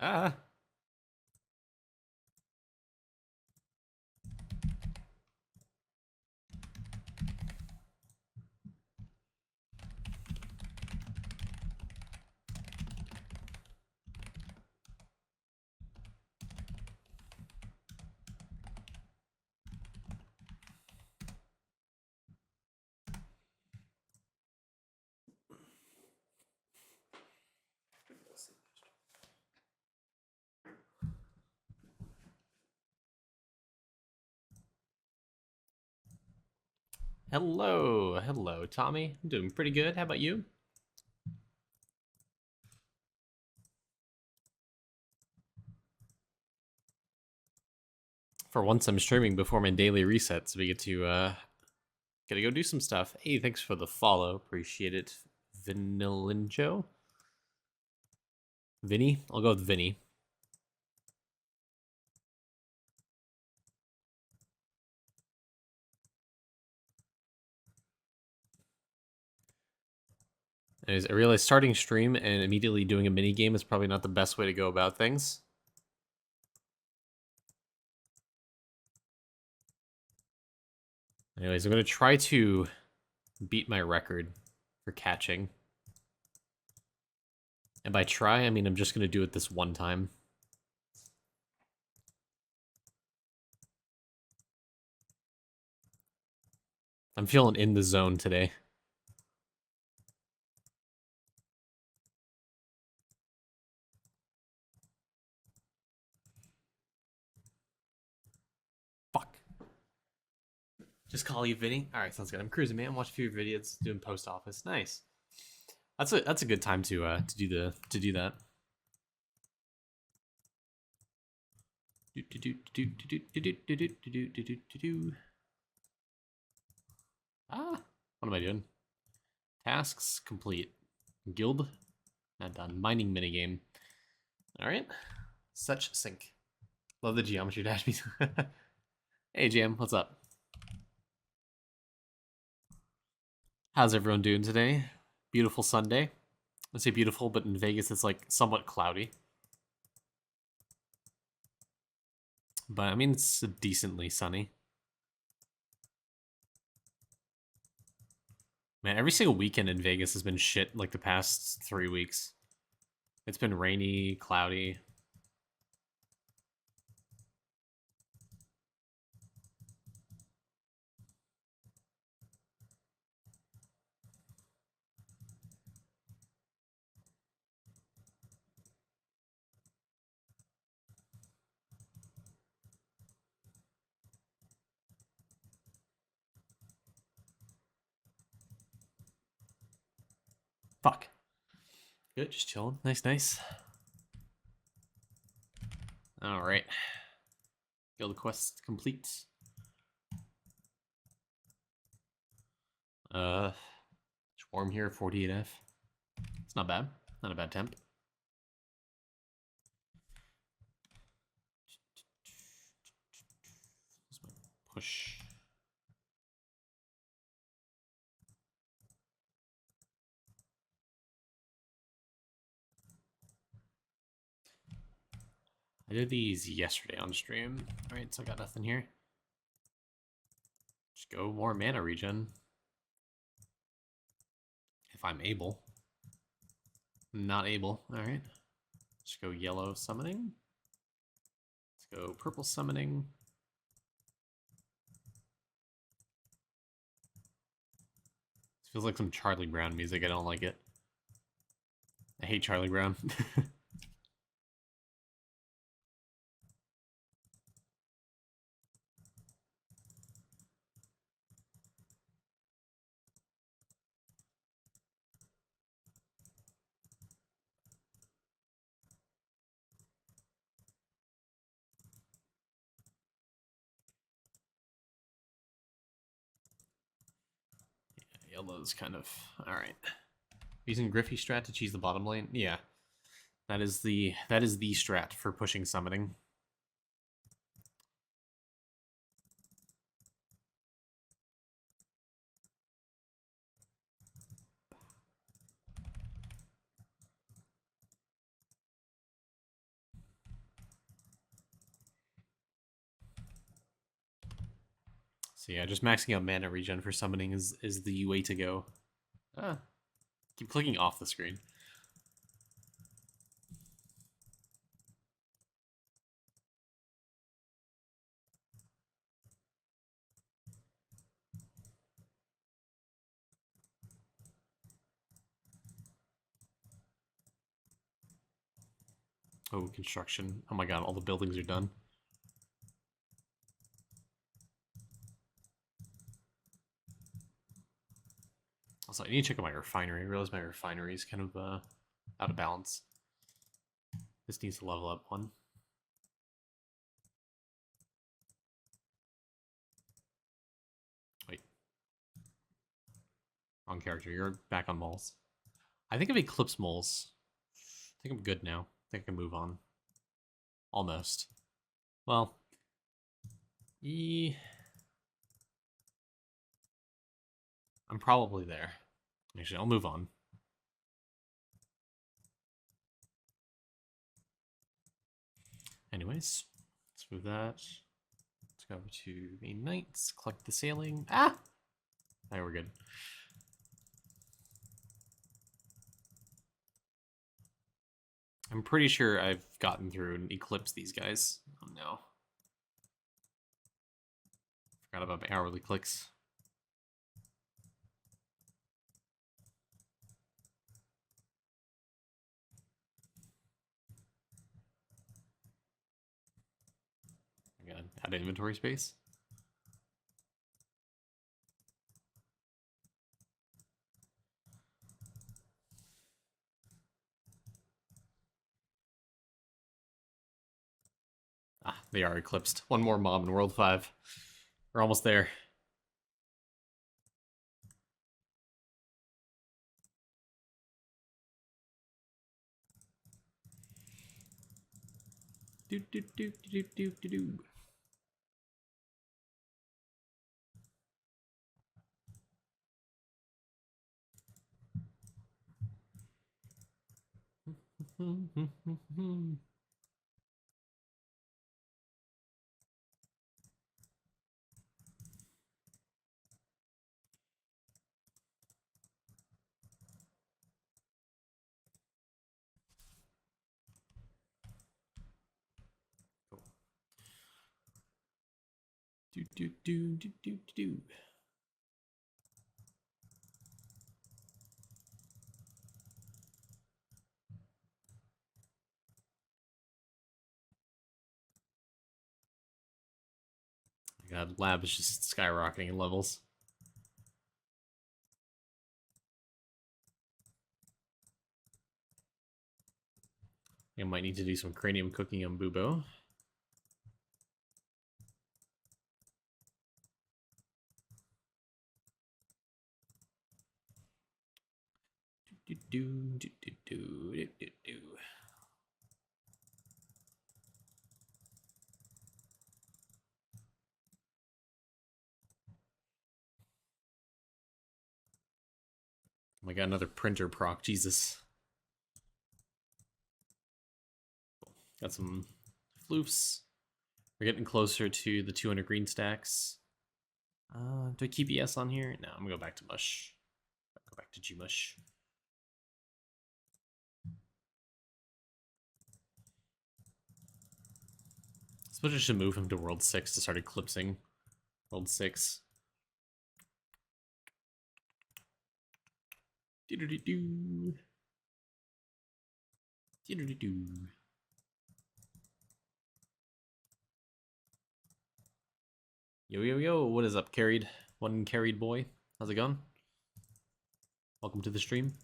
Ah. Hello, Tommy. I'm doing pretty good. How about you? For once, I'm streaming before my daily reset, so we get to go do some stuff. Hey, thanks for the follow. Appreciate it, Vanilinjo. Vinny? I'll go with Vinny. Anyways, I realized starting stream and immediately doing a mini game is probably not the best way to go about things. Anyways, I'm going to try to beat my record for catching. And by try, I mean I'm just going to do it this one time. I'm feeling in the zone today. Fuck. Just call you Vinny? Alright, sounds good. I'm cruising, man. Watch a few videos, doing post office. Nice. That's a good time to do that. Ah, what am I doing? Tasks complete. Guild not done. Mining minigame. All right, such sync. Love the geometry dash piece. Hey Jam, what's up? How's everyone doing today? Beautiful Sunday. I say beautiful, but in Vegas it's like somewhat cloudy. But I mean, it's decently sunny. Man, every single weekend in Vegas has been shit like the past 3 weeks. It's been rainy, cloudy. Fuck. Good, just chilling. Nice. Alright. Guild quest complete. It's warm here, 48F. It's not bad. Not a bad temp. Push. I did these yesterday on stream. Alright, so I got nothing here. Just go more mana regen. If I'm able. Not able. Alright. Just go yellow summoning. Let's go purple summoning. This feels like some Charlie Brown music. I don't like it. I hate Charlie Brown. Yellow's kind of alright. Using Griffey strat to cheese the bottom lane? Yeah. That is the strat for pushing summoning. So yeah, just maxing out mana regen for summoning is the way to go. Ah, keep clicking off the screen. Oh, construction. Oh my god, all the buildings are done. Also, I need to check out my refinery. I realize my refinery is kind of out of balance. This needs to level up one. Wait. Wrong character. You're back on moles. I think I've eclipsed moles. I think I'm good now. I think I can move on. Almost. Well. I'm probably there. Actually, I'll move on. Anyways, let's move that. Let's go over to main knights, collect the sailing. Ah! There, we're good. I'm pretty sure I've gotten through and eclipsed these guys. Oh no. Forgot about my hourly clicks. I gotta add inventory space. Ah, they are eclipsed. One more mob in World 5. We're almost there. Do do do do do do do. Do do do do do do. My god, lab is just skyrocketing in levels. I might need to do some cranium cooking on Bubo. Do do do do do do do do. Oh my god, another printer proc, Jesus. Got some floofs. We're getting closer to the 200 green stacks. Do I keep ES on here? No, I'm gonna go back to Mush. Go back to Gmush. I suppose I should move him to World 6 to start eclipsing World 6. Do-do-do-do. Do-do-do-do. Yo, yo, yo, what is up, carried? One carried boy. How's it going? Welcome to the stream.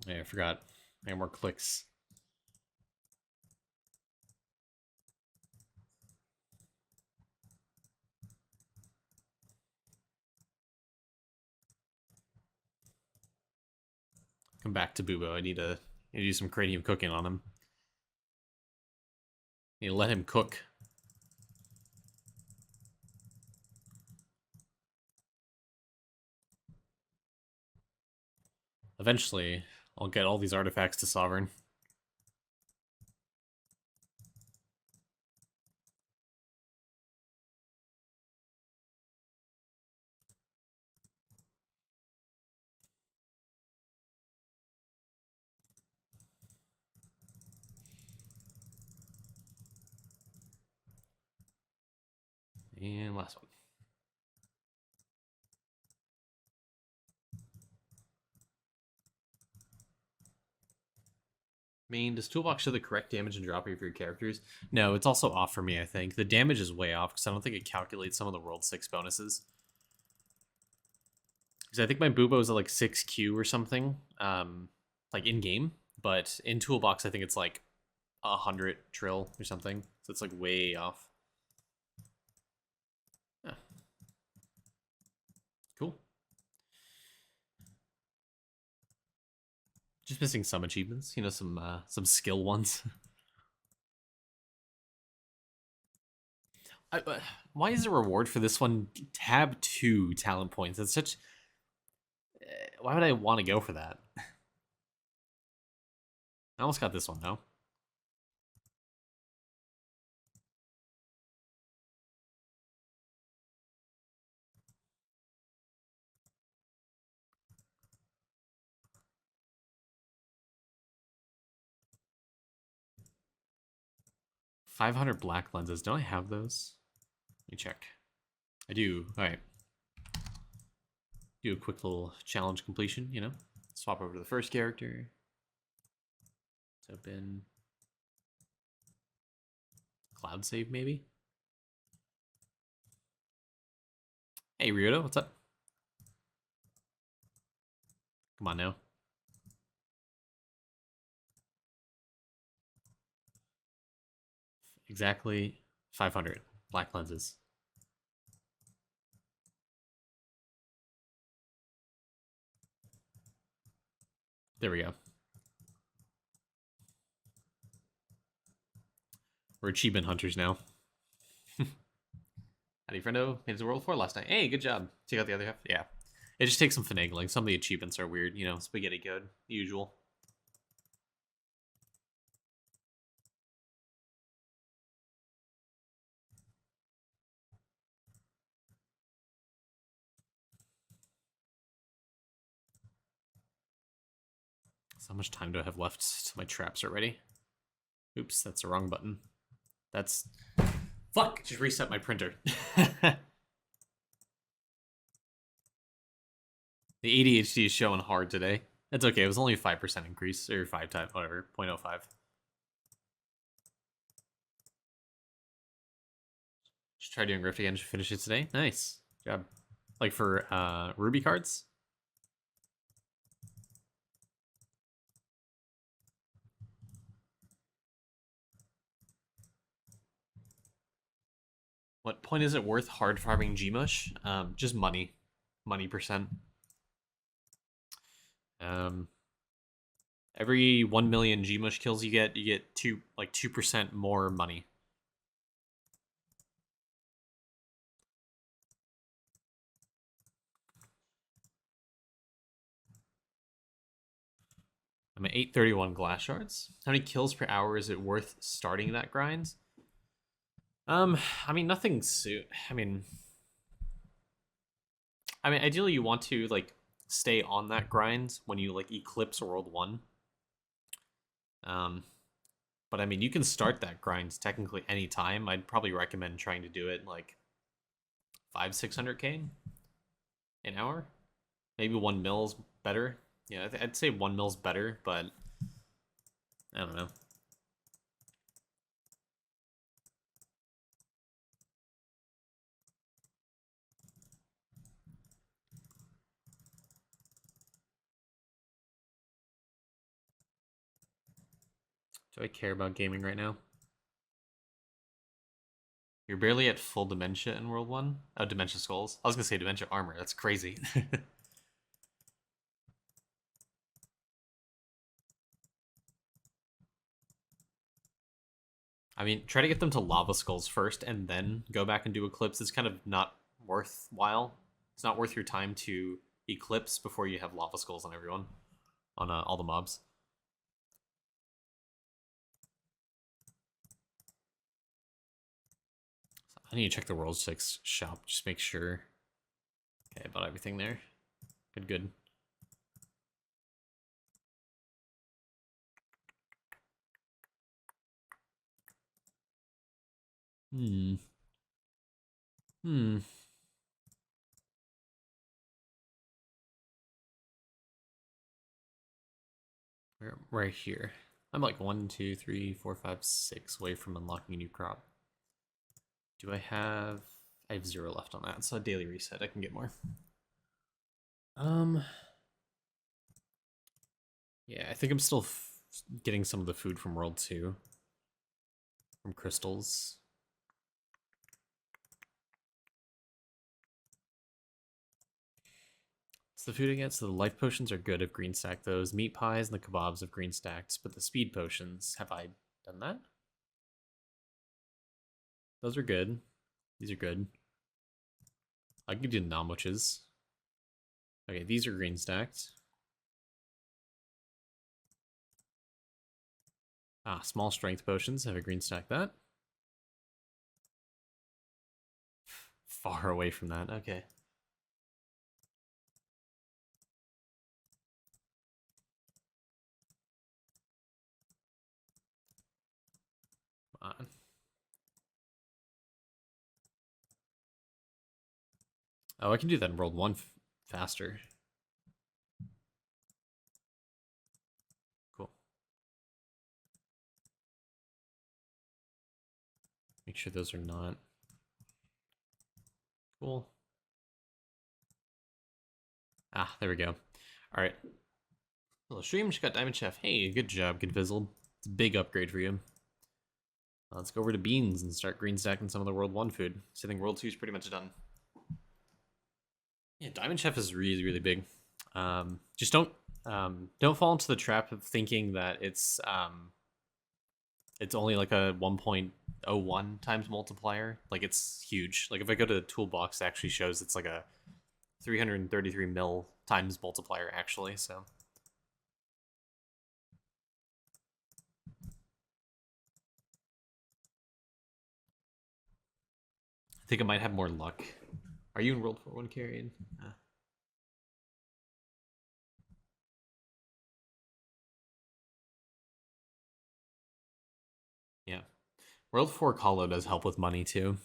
Yeah, I forgot. I have more clicks. Come back to Bubo. I need to do some cranium cooking on him. I need to let him cook. Eventually, I'll get all these artifacts to Sovereign. And last one. Main, does Toolbox show the correct damage and drop rate for your characters? No, it's also off for me, I think. The damage is way off because I don't think it calculates some of the World 6 bonuses. Because I think my Bubo is at like 6Q or something, like in-game. But in Toolbox, I think it's like 100 trill or something. So it's like way off. Yeah. Cool. Just missing some achievements, you know, some skill ones. Why is the reward for this one tab 2 talent points? That's such. Why would I want to go for that? I almost got this one though. $500 black lenses. Don't I have those? Let me check. I do. All right. Do a quick little challenge completion, you know? Swap over to the first character. Let's open cloud save, maybe? Hey, Ryuto, what's up? Come on now. Exactly 500 black lenses. There we go. We're achievement hunters now. Howdy, friendo. Made it to World 4 last night. Hey, good job. Check out the other half. Yeah. It just takes some finagling. Some of the achievements are weird, you know, spaghetti code, usual. So how much time do I have left till my traps are ready? Oops, that's the wrong button. That's... Fuck! Just reset my printer. The ADHD is showing hard today. That's okay, it was only a 5% increase, or 5 times, whatever, 0.05. Just try doing Rift again to finish it today. Nice. Good job. Like for Ruby cards? What point is it worth hard farming Gmush? Just money. Money percent. Every 1 million Gmush kills you get 2% more money. I'm at 831 glass shards. How many kills per hour is it worth starting that grind? I mean, nothing ideally you want to like stay on that grind when you like eclipse World 1. But I mean, you can start that grind technically anytime. I'd probably recommend trying to do it like 500-600k an hour. Maybe 1 mil's better. Yeah, I'd say 1 mil's better, but I don't know. Do I care about gaming right now? You're barely at full Dementia in World 1? Oh, Dementia Skulls. I was gonna say Dementia Armor. That's crazy. I mean, try to get them to Lava Skulls first and then go back and do Eclipse. It's kind of not worthwhile. It's not worth your time to Eclipse before you have Lava Skulls on everyone. on all the mobs. I need to check the World 6 shop, just make sure. Okay, I bought everything there. Good, good. Hmm. Hmm. Right here. I'm like 1, 2, 3, 4, 5, 6 away from unlocking a new crop. Do I have... I have 0 left on that, so a daily reset. I can get more. Yeah, I think I'm still getting some of the food from World 2. From crystals. So the food again, so the life potions are good if green stack those. Meat pies and the kebabs have green stacked, but the speed potions, have I done that? Those are good. These are good. I can do Namoches. Okay, these are green stacked. Ah, small strength potions. Have a green stack that. Far away from that. Okay. Come on. Oh, I can do that in World 1 faster. Cool. Make sure those are not. Cool. Ah, there we go. All right. Little stream, just got Diamond Chef. Hey, good job, good fizzled. It's a big upgrade for you. Let's go over to beans and start green stacking some of the World 1 food. So I think World 2 is pretty much done. Yeah, Diamond Chef is really, really big. Just don't fall into the trap of thinking that it's only like a 1.01 times multiplier. Like it's huge. Like if I go to the toolbox, it actually shows it's like a 333 mil times multiplier actually. So I think I might have more luck. Are you in World 4 1 carrying? Yeah. World 4 Hollow does help with money too.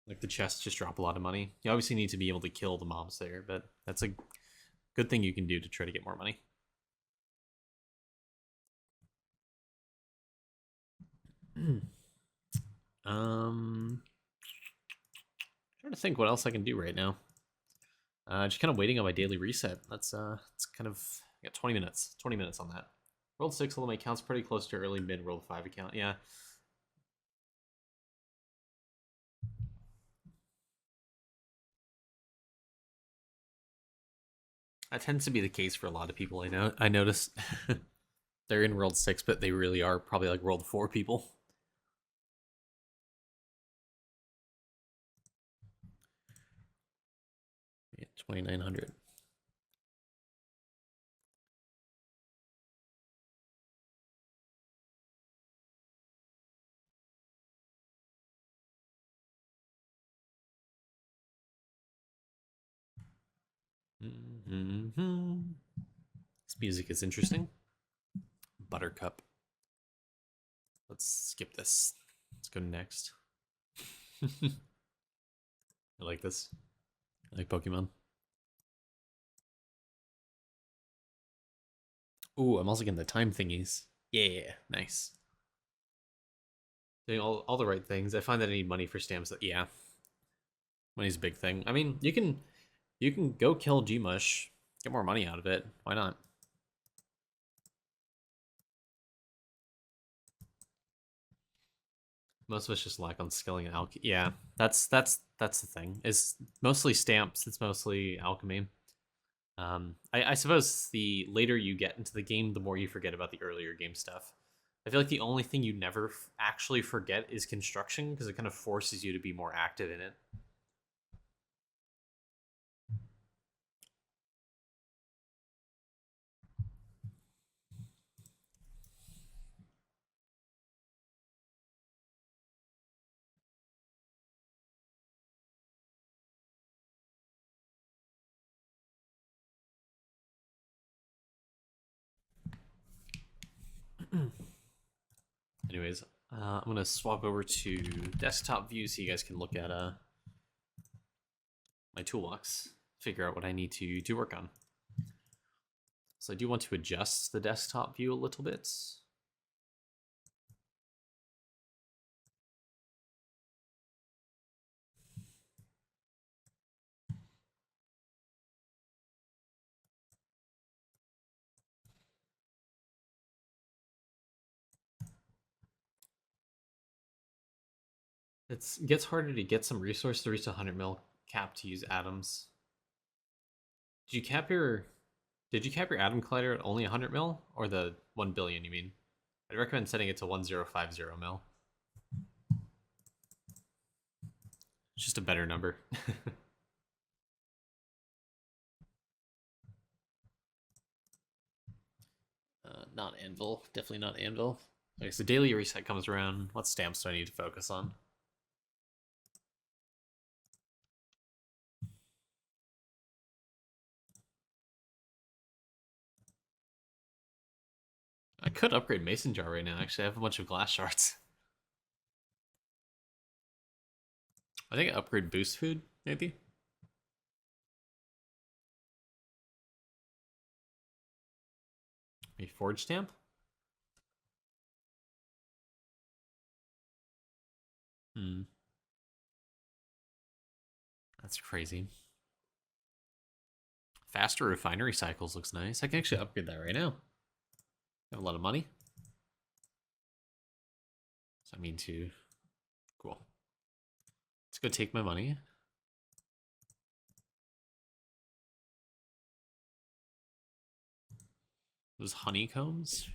Like the chests just drop a lot of money. You obviously need to be able to kill the mobs there, but that's a good thing you can do to try to get more money. Trying to think what else I can do right now. Just kind of waiting on my daily reset. That's it's kind of I got 20 minutes. 20 minutes on that. World 6, although my account's pretty close to early mid World 5 account. Yeah. That tends to be the case for a lot of people. I notice they're in World 6, but they really are probably like World 4 people. Yeah, 2,900. Mm-hmm. This music is interesting. Buttercup. Let's skip this. Let's go next. I like this. I like Pokemon. Ooh, I'm also getting the time thingies. Yeah, nice. Doing all the right things. I find that I need money for stamps. Yeah, money's a big thing. I mean, you can go kill Gmush, get more money out of it. Why not? Most of us just lack on skilling and alchemy. Yeah, that's the thing. It's mostly stamps. It's mostly alchemy. I suppose the later you get into the game, the more you forget about the earlier game stuff. I feel like the only thing you never actually forget is construction because it kind of forces you to be more active in it. Anyways, I'm gonna swap over to desktop view so you guys can look at my toolbox, figure out what I need to work on. So I do want to adjust the desktop view a little bit. It gets harder to get some resource to reach 100 mil cap to use atoms. Did you cap your atom collider at only 100 mil or the 1 billion? You mean? I'd recommend setting it to 1050 mil. It's just a better number. Not anvil. Definitely not anvil. Okay, so daily reset comes around. What stamps do I need to focus on? I could upgrade Mason Jar right now, actually. I have a bunch of glass shards. I think I upgrade Boost Food, maybe? Maybe Forge Stamp? That's crazy. Faster refinery cycles looks nice. I can actually upgrade that right now. I have a lot of money. So I mean to... Cool. Let's go take my money. Those honeycombs?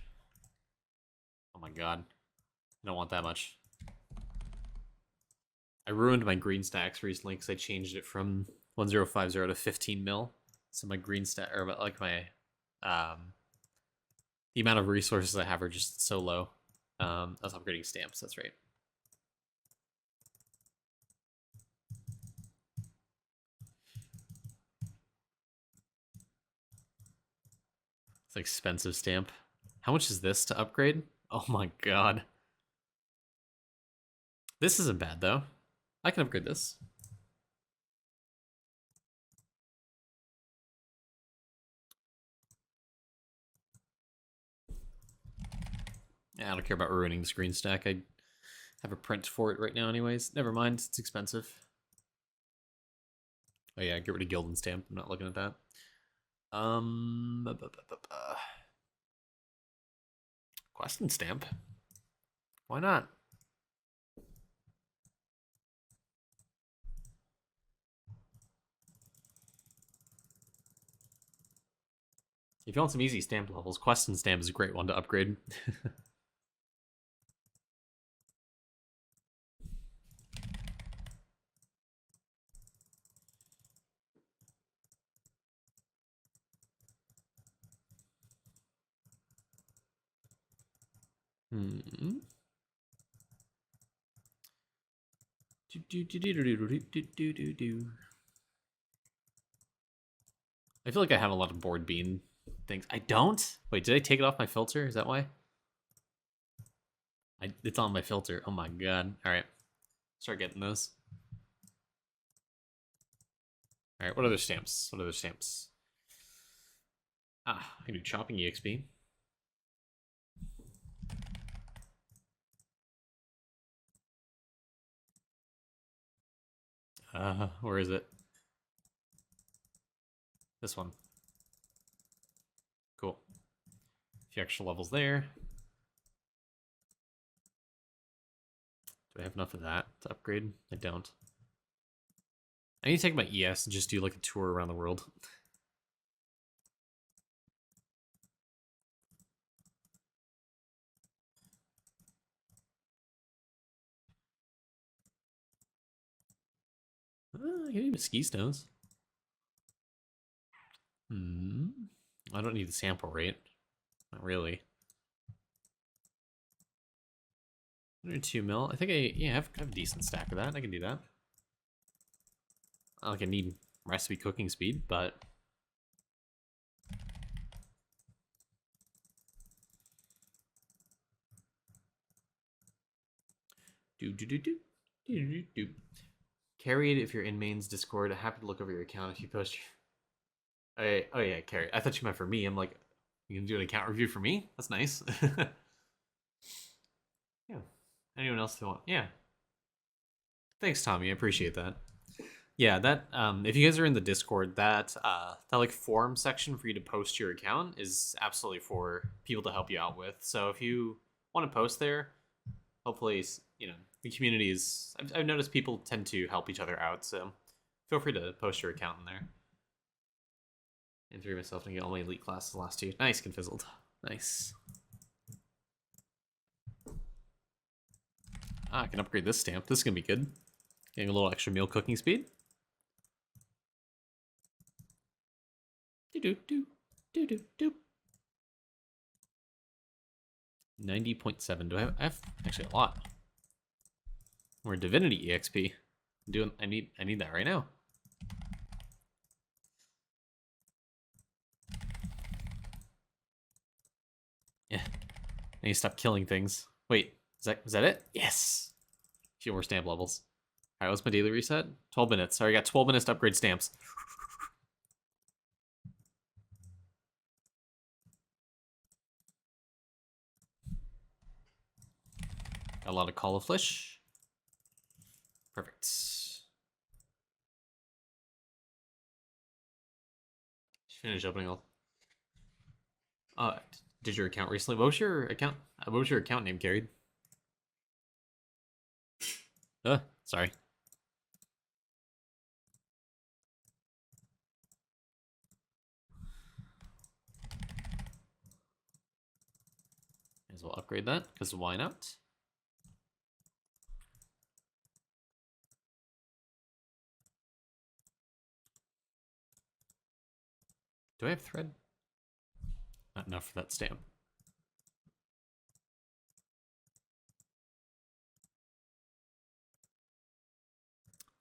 Oh my god. I don't want that much. I ruined my green stacks recently because I changed it from 1050 to 15 mil. So my green stack, or like my, the amount of resources I have are just so low. I was upgrading stamps, that's right. It's an expensive stamp. How much is this to upgrade? Oh my god. This isn't bad though. I can upgrade this. Yeah, I don't care about ruining this green stack. I have a print for it right now anyways. Never mind, it's expensive. Oh yeah, get rid of Gildan Stamp. I'm not looking at that. Question Stamp? Why not? If you want some easy stamp levels, Question Stamp is a great one to upgrade. I feel like I have a lot of board bean things. I don't? Wait, did I take it off my filter? Is that why? It's on my filter. Oh my god. Alright. Start getting those. Alright, what other stamps? What other stamps? Ah, I can do chopping EXP. Where is it? This one. Cool. A few extra levels there. Do I have enough of that to upgrade? I don't. I need to take my ES and just do like a tour around the world. I can even ski stones. I don't need the sample rate. Not really. 102 mil. I think I have a decent stack of that. I can do that. Not like I need recipe cooking speed, but Do do do do do do do. Carried if you're in main's Discord. Happy to look over your account if you post your. Oh yeah, carry. I thought you meant for me. I'm like, you can do an account review for me. That's nice. Yeah. Anyone else who want? Yeah. Thanks, Tommy. I appreciate that. Yeah, that if you guys are in the Discord, that like forum section for you to post your account is absolutely for people to help you out with. So if you want to post there, hopefully the community is. I've noticed people tend to help each other out, so feel free to post your account in there. And threw myself to get all my elite classes last year. Nice, Confizzled. Nice. I can upgrade this stamp. This is gonna be good. Getting a little extra meal cooking speed. Do do do do do do. 90.7. Do I have actually a lot? Or Divinity EXP. I need that right now. Yeah. I need to stop killing things. Wait, is that it? Yes. A few more stamp levels. Alright, what's my daily reset? 12 minutes. Sorry, I got 12 minutes to upgrade stamps. Got a lot of cauliflish. Perfect. Just finish opening all. Did your account recently? What was your account? What was your account name, carried? Sorry. May as well upgrade that, because why not? Do I have thread? Not enough for that stamp.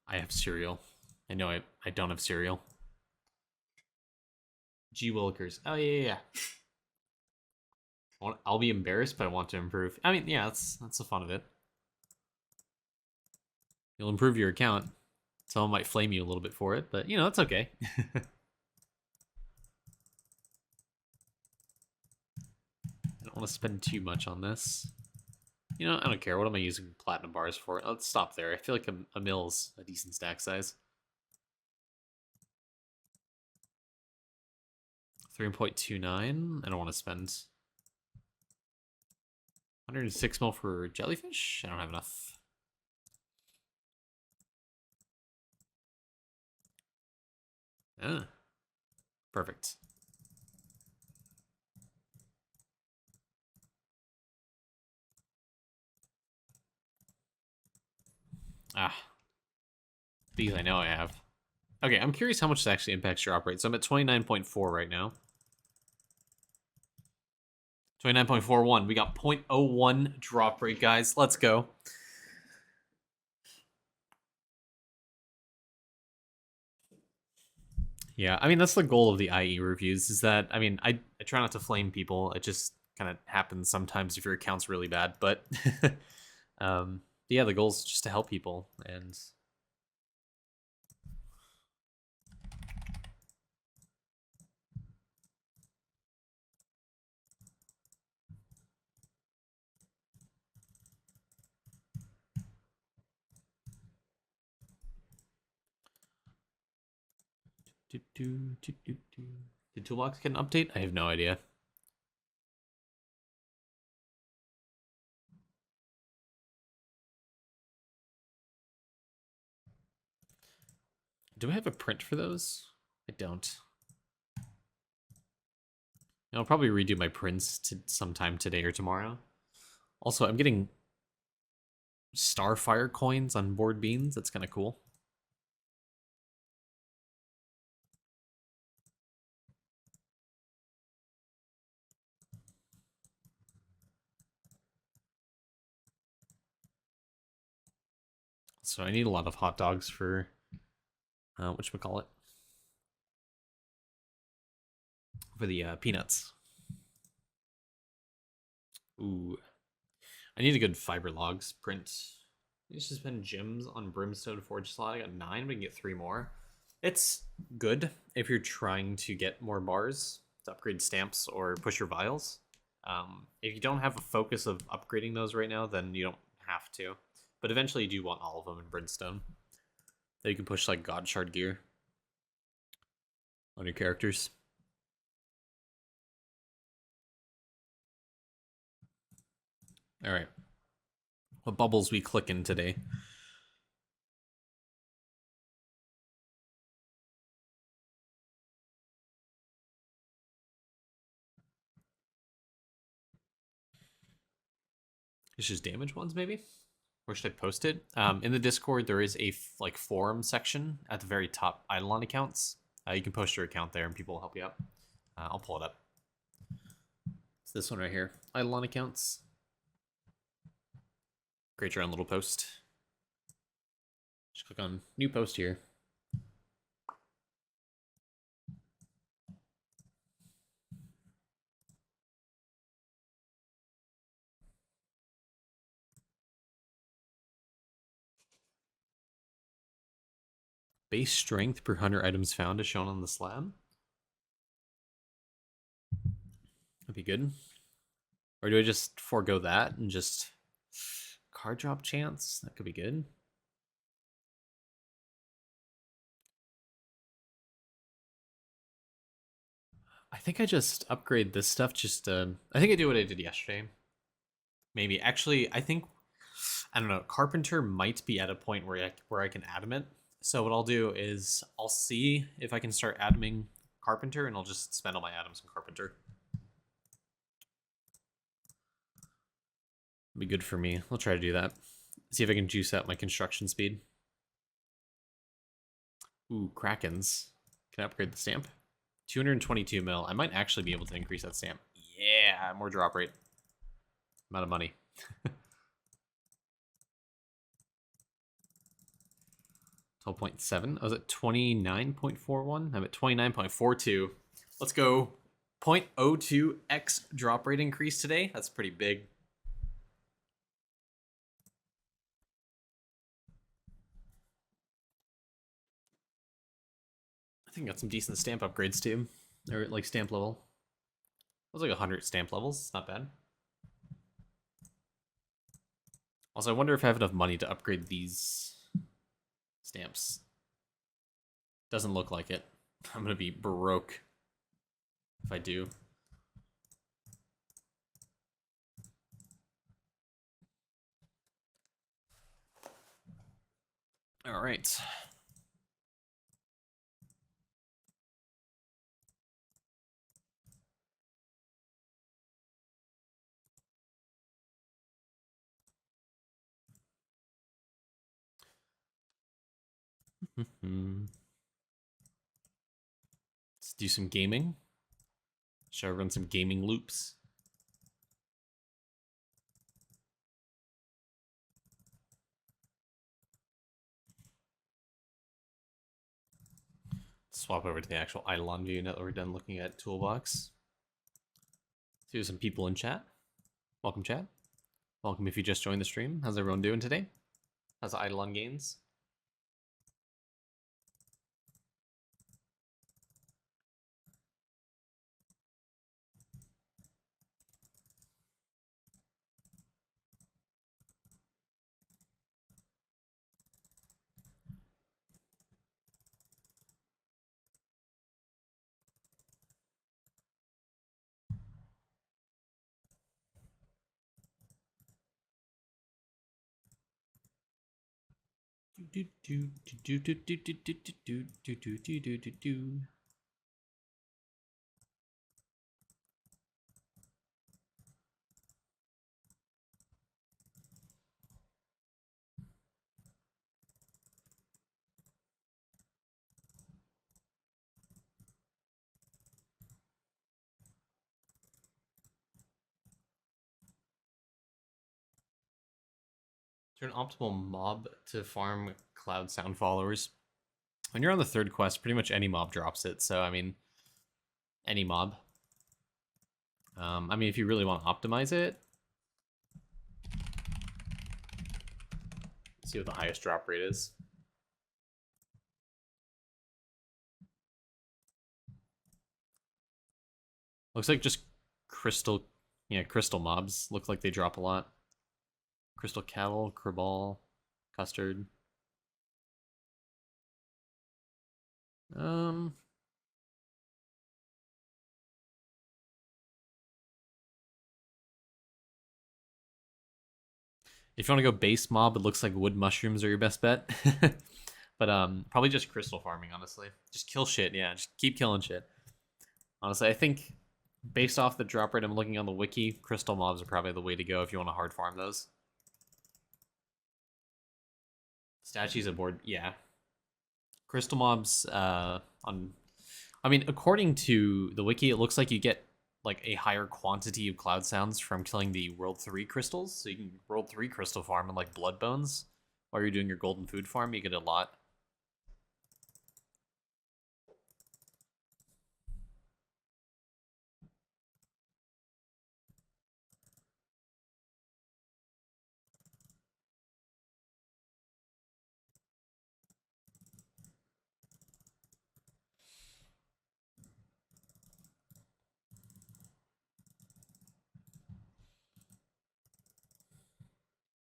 I have cereal. I know I don't have cereal. G. Willikers. Oh, yeah. I'll be embarrassed, but I want to improve. I mean, yeah, that's the fun of it. You'll improve your account. Someone might flame you a little bit for it, but, it's okay. I don't want to spend too much on this. I don't care. What am I using platinum bars for? Let's stop there. I feel like a mill's a decent stack size. 3.29. I don't want to spend 106 mil for jellyfish. I don't have enough. Perfect. These I know I have. Okay, I'm curious how much this actually impacts your operate. So I'm at 29.4 right now. 29.41. We got 0.01 drop rate, guys. Let's go. Yeah, I mean, that's the goal of the IE reviews, is that, I mean, I try not to flame people. It just kind of happens sometimes if your account's really bad. But, yeah, the goal is just to help people. And did Toolbox get an update? I have no idea. Do I have a print for those? I don't. I'll probably redo my prints sometime today or tomorrow. Also, I'm getting Starfire coins on board beans. That's kind of cool. So I need a lot of hot dogs for whatchamacallit? For the peanuts. Ooh. I need a good fiber logs print. It's just been gems on Brimstone Forge slot. I got 9, we can get 3 more. It's good if you're trying to get more bars to upgrade stamps or push your vials. If you don't have a focus of upgrading those right now, then you don't have to. But eventually you do want all of them in Brimstone. Then you can push like God Shard gear on your characters. Alright. What bubbles we clicking today? It's just damage ones, maybe? Where should I post it? In the Discord, there is a like forum section at the very top. Idleon accounts. You can post your account there, and people will help you out. I'll pull it up. It's this one right here. Idleon accounts. Create your own little post. Just click on new post here. Base strength per 100 items found is shown on the slab. That'd be good. Or do I just forego that and just card drop chance? That could be good. I think I just upgrade this stuff just I think I do what I did yesterday. Maybe. Actually, I think, I don't know, Carpenter might be at a point where I can adamant. So what I'll do is I'll see if I can start adaming Carpenter, and I'll just spend all my atoms on Carpenter. It'll be good for me. I'll try to do that. See if I can juice out my construction speed. Ooh, Krakens. Can I upgrade the stamp? 222 mil. I might actually be able to increase that stamp. Yeah, more drop rate. Amount of money. 12.7. I was at 29.41. I'm at 29.42. Let's go. 0.02x drop rate increase today. That's pretty big. I think I got some decent stamp upgrades too. Or like stamp level. That was like 100 stamp levels. It's not bad. Also, I wonder if I have enough money to upgrade these stamps. Doesn't look like it. I'm gonna be broke if I do. All right. Let's do some gaming. Shall I run some gaming loops? Swap over to the actual Idleon view now that we're done looking at Toolbox. See some people in chat. Welcome, chat. Welcome if you just joined the stream. How's everyone doing today? How's Idleon gains? Turn optimal mob to farm cloud sound followers. When you're on the third quest, pretty much any mob drops it. So, I mean, any mob. I mean, if you really want to optimize it, See what the highest drop rate is. Looks like just crystal, crystal mobs look like they drop a lot. Crystal cattle, cribal, custard. If you want to go base mob, it looks like wood mushrooms are your best bet. But probably just crystal farming, honestly. Just kill shit, yeah. Just keep killing shit. Honestly, I think based off the drop rate I'm looking on the wiki, crystal mobs are probably the way to go if you want to hard farm those. Statues aboard, yeah. Crystal mobs I mean, according to the wiki, it looks like you get like a higher quantity of cloud sounds from killing the World 3 crystals. So you can World 3 crystal farm and like blood bones while you're doing your golden food farm. You get a lot.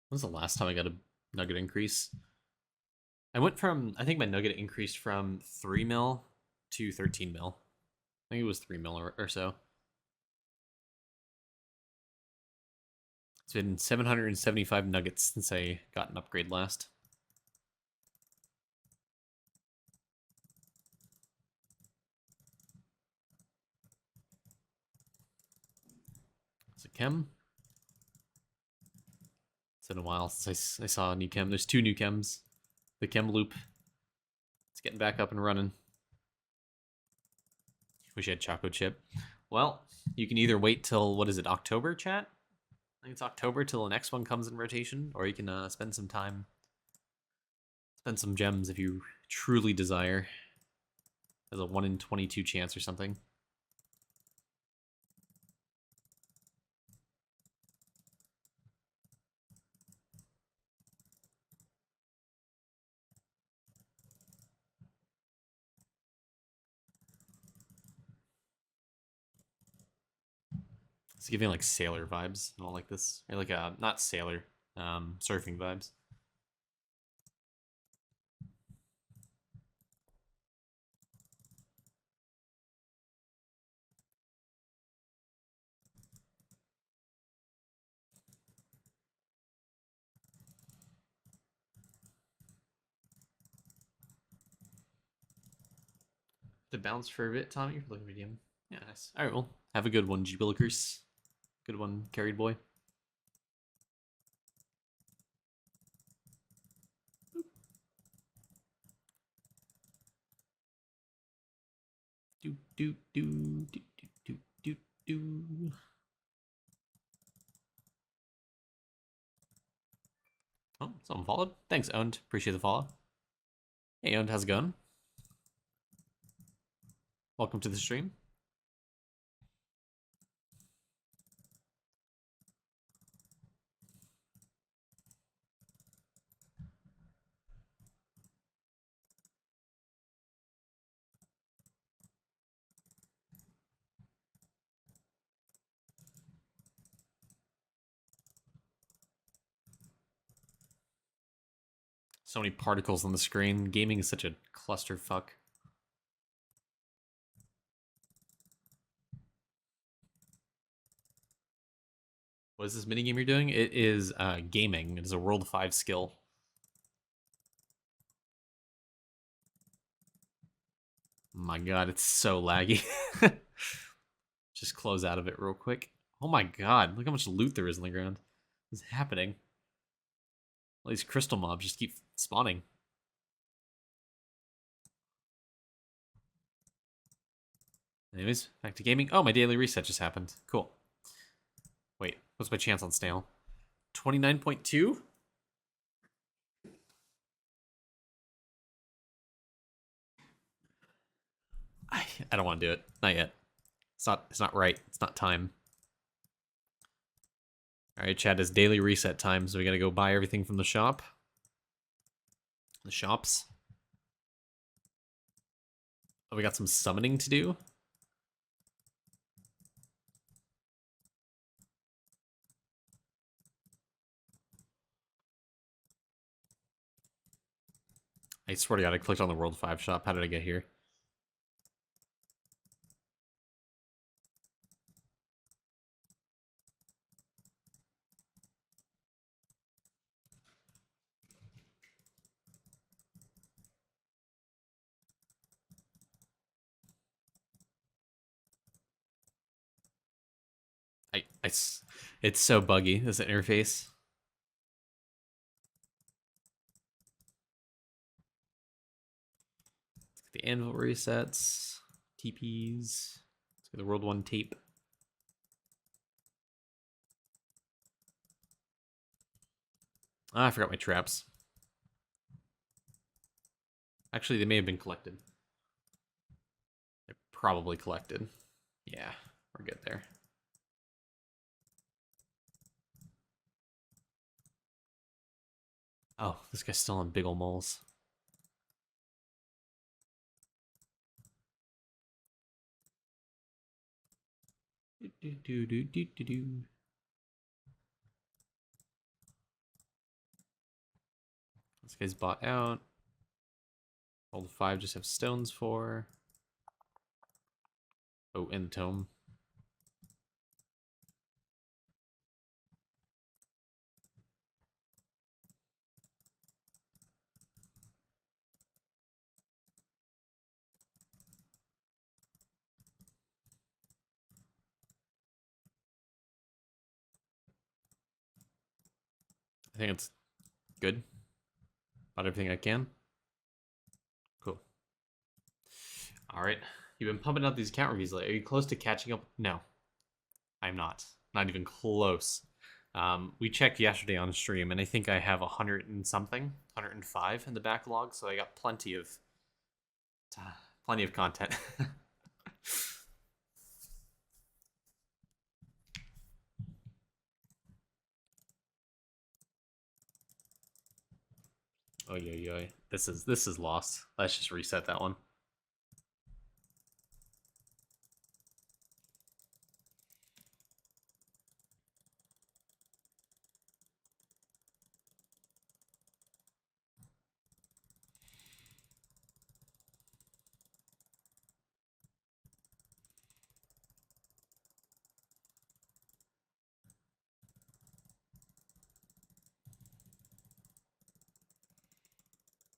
When was the last time I got a nugget increase? I went from, I think my nugget increased from 3 mil to 13 mil. I think it was 3 mil or so. It's been 775 nuggets since I got an upgrade last. It's a chem. It's been a while since I saw a new chem. There's 2 new chems. The chem loop. It's getting back up and running. Wish I had choco chip. Well, you can either wait till, what is it, October, chat? I think it's October till the next one comes in rotation, or you can spend some time, spend some gems if you truly desire. There's a 1 in 22 chance or something. It's giving like sailor vibes. I don't like this. Or like not sailor, surfing vibes. To bounce for a bit, Tommy. Look at medium. Yeah, nice. All right, well, have a good one, Jubilicers. Good one, carried boy. Do do do do do do do. Oh, someone followed. Thanks, Owned. Appreciate the follow. Hey, Owned, how's it going? Welcome to the stream. So many particles on the screen. Gaming is such a clusterfuck. What is this minigame you're doing? It is gaming. It is a World 5 skill. My god, it's so laggy. Just close out of it real quick. Oh my god, look how much loot there is on the ground. What's happening? All these crystal mobs just keep spawning. Anyways, back to gaming. Oh, my daily reset just happened. Cool. Wait, what's my chance on stale? 29.2? I don't want to do it. Not yet. It's not right. It's not time. Alright, chat, is daily reset time, so we gotta go buy everything from the shop. The shops. Oh, we got some summoning to do. I swear to God, I clicked on the World 5 shop. How did I get here? It's so buggy, this interface. The anvil resets, TPs. Let's get the World 1 tape. I forgot my traps. Actually, they may have been collected. They're probably collected. Yeah, we're good there. Oh, this guy's still on big ol' moles. This guy's bought out. Old 5 just have stones for. Oh, and the tome. I think it's good. About everything I can. Cool. All right. You've been pumping out these account reviews lately. Are you close to catching up? No, I'm not. Not even close. We checked yesterday on stream, and I think I have 100 and something, 105 in the backlog. So I got plenty of content. Oh yeah. This is lost. Let's just reset that one.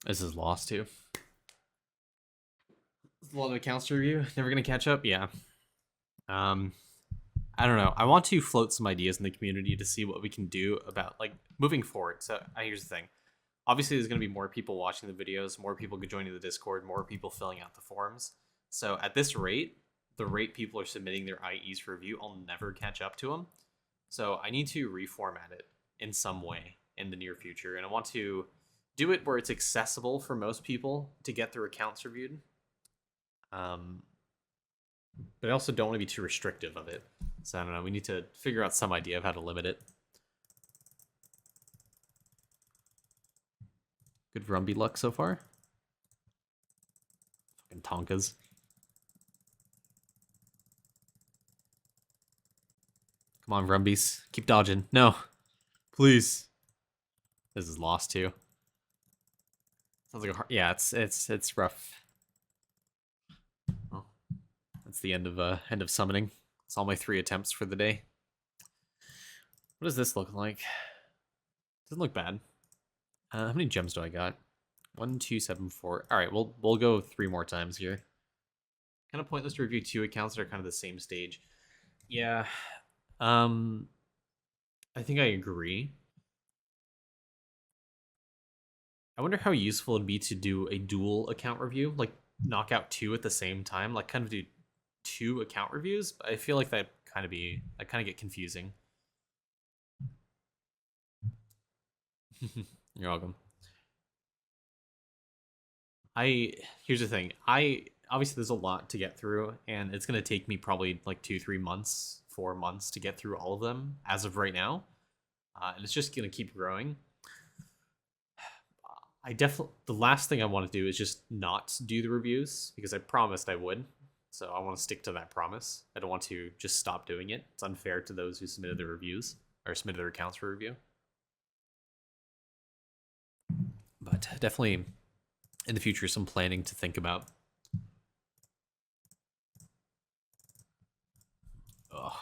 This is lost too. A lot of accounts to review. Never gonna catch up. Yeah. I don't know. I want to float some ideas in the community to see what we can do about like moving forward. So here's the thing. Obviously, there's going to be more people watching the videos, more people joining the Discord, more people filling out the forums. So at this rate, the rate people are submitting their IEs for review, I'll never catch up to them. So I need to reformat it in some way in the near future. And I want to do it where it's accessible for most people to get their accounts reviewed. But I also don't want to be too restrictive of it. So I don't know. We need to figure out some idea of how to limit it. Good Rumby luck so far. Fucking Tonkas. Come on, Rumbies. Keep dodging. No. Please. This is lost too. Sounds like a hard... Yeah, it's rough. Well, that's the end of summoning. That's all my 3 attempts for the day. What does this look like? Doesn't look bad. How many gems do I got? 1, 2, 7, 4. All right, we'll go 3 more times here. Kind of pointless to review 2 accounts that are kind of the same stage. Yeah. I think I agree. I wonder how useful it'd be to do a dual account review, like knock out 2 at the same time, like kind of do 2 account reviews. But I feel like that kind of get confusing. You're welcome. Here's the thing. Obviously there's a lot to get through, and it's gonna take me probably like 2-3 months, 4 months to get through all of them as of right now. And it's just gonna keep growing. the last thing I want to do is just not do the reviews because I promised I would. So I want to stick to that promise. I don't want to just stop doing it. It's unfair to those who submitted their reviews or submitted their accounts for review. But definitely in the future, some planning to think about. Ugh.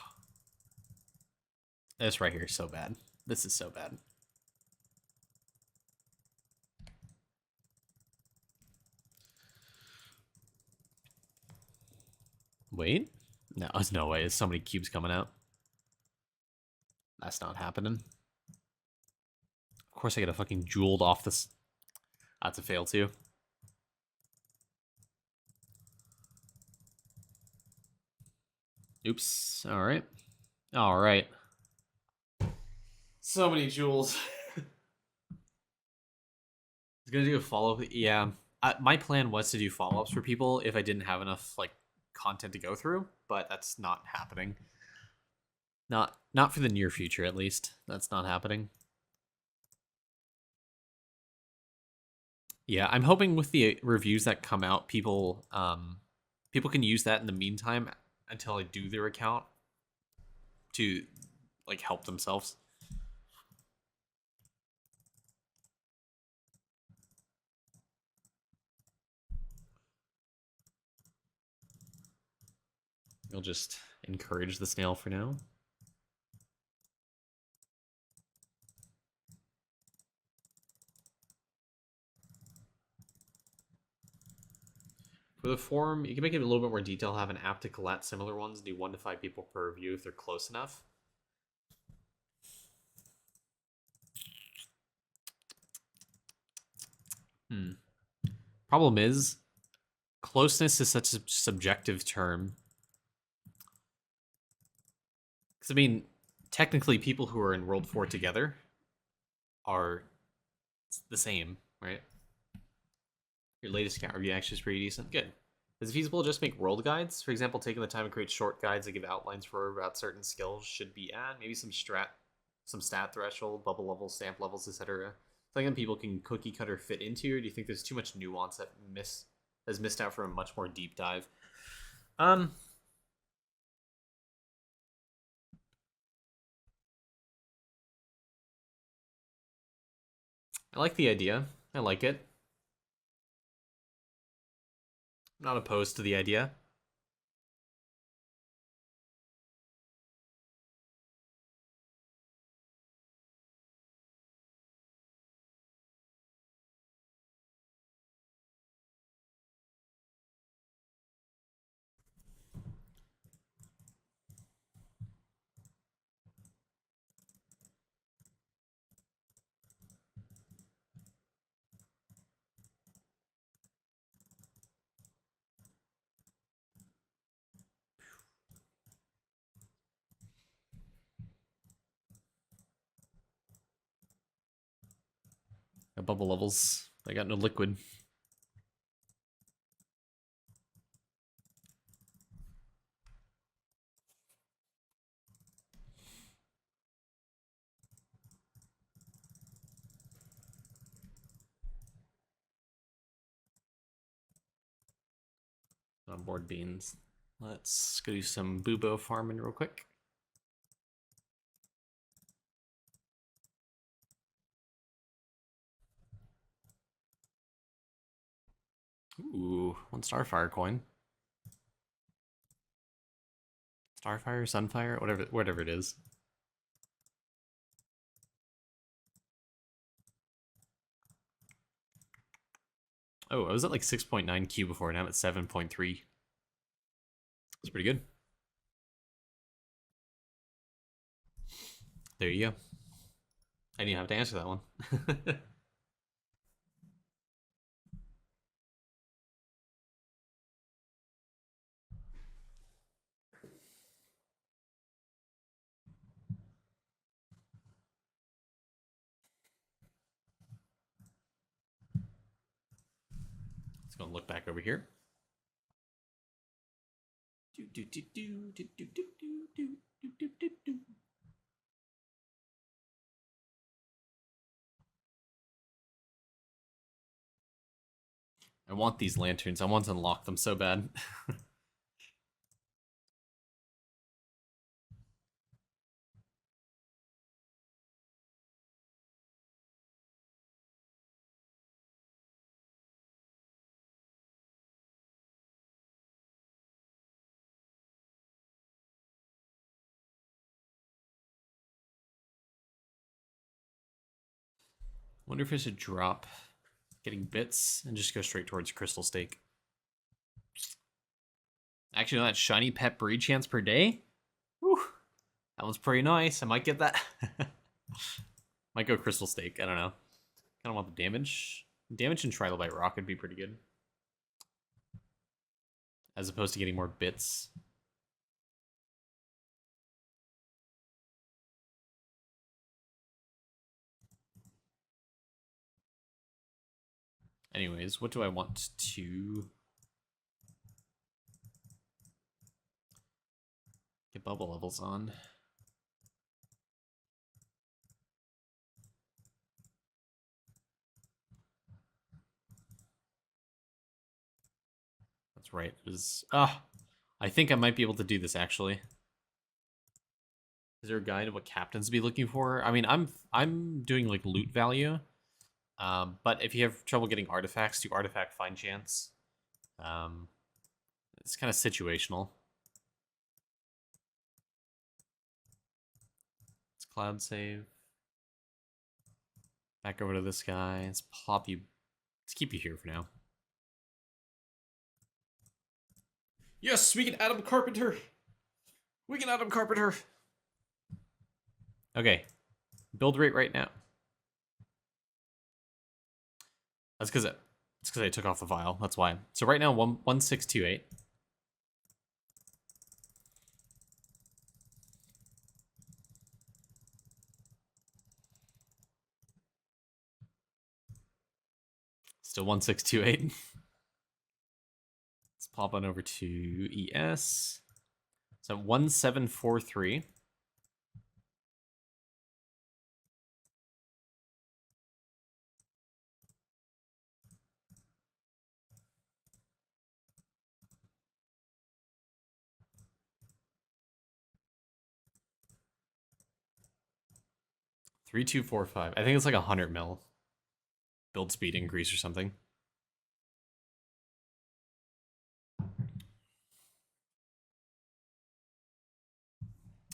This right here is so bad. This is so bad. Wait. No, there's no way. There's so many cubes coming out. That's not happening. Of course I get a fucking jeweled off this. That's a fail too. Oops. Alright. Alright. So many jewels. I was gonna do a follow-up. Yeah. My plan was to do follow-ups for people if I didn't have enough like content to go through, but that's not happening. Not for the near future, at least. That's not happening. Yeah, I'm hoping with the reviews that come out, people can use that in the meantime until I do their account to like help themselves. You'll just encourage the snail for now. For the forum, you can make it a little bit more detailed, have an app to collect similar ones, do 1 to 5 people per review if they're close enough. Problem is, closeness is such a subjective term. Because, I mean, technically people who are in World 4 together are the same, right? Your latest account review actually is pretty decent. Good. Is it feasible to just make world guides? For example, taking the time to create short guides that give outlines for about certain skills should be maybe some stat threshold, bubble levels, stamp levels, etc. Something that people can cookie cutter fit into, or do you think there's too much nuance that has missed out from a much more deep dive? I like the idea. I like it. I'm not opposed to the idea. Got bubble levels. I got no liquid. On board beans. Let's go do some bubo farming real quick. Ooh, 1 Starfire coin. Starfire, Sunfire, whatever it is. Oh, I was at like 6.9 Q before, now I'm at 7.3. It's pretty good. There you go. I didn't have to answer that one. Let's go and look back over here. I want these lanterns. I want to unlock them so bad. Wonder if I should drop getting bits and just go straight towards crystal stake. Actually, that shiny pet breed chance per day. Whew, that one's pretty nice. I might get that. Might go crystal stake. I don't know. Kind of want the damage. Damage and trilobite rock would be pretty good, as opposed to getting more bits. Anyways, what do I want to get bubble levels on? That's right. It is. I think I might be able to do this actually. Is there a guide of what captains to be looking for? I mean, I'm doing like loot value. But if you have trouble getting artifacts, do artifact find chance. It's kind of situational. Let's cloud save. Back over to this guy. Let's plop you. Let's keep you here for now. Yes, we can Adam Carpenter. We can Adam Carpenter. Okay. Build rate right now. That's because I took off the vial. That's why. So right now, 1628. Still 1628. Let's pop on over to ES. So 1743. Three, 2, 4, 5. I think it's like 100 mil build speed increase or something.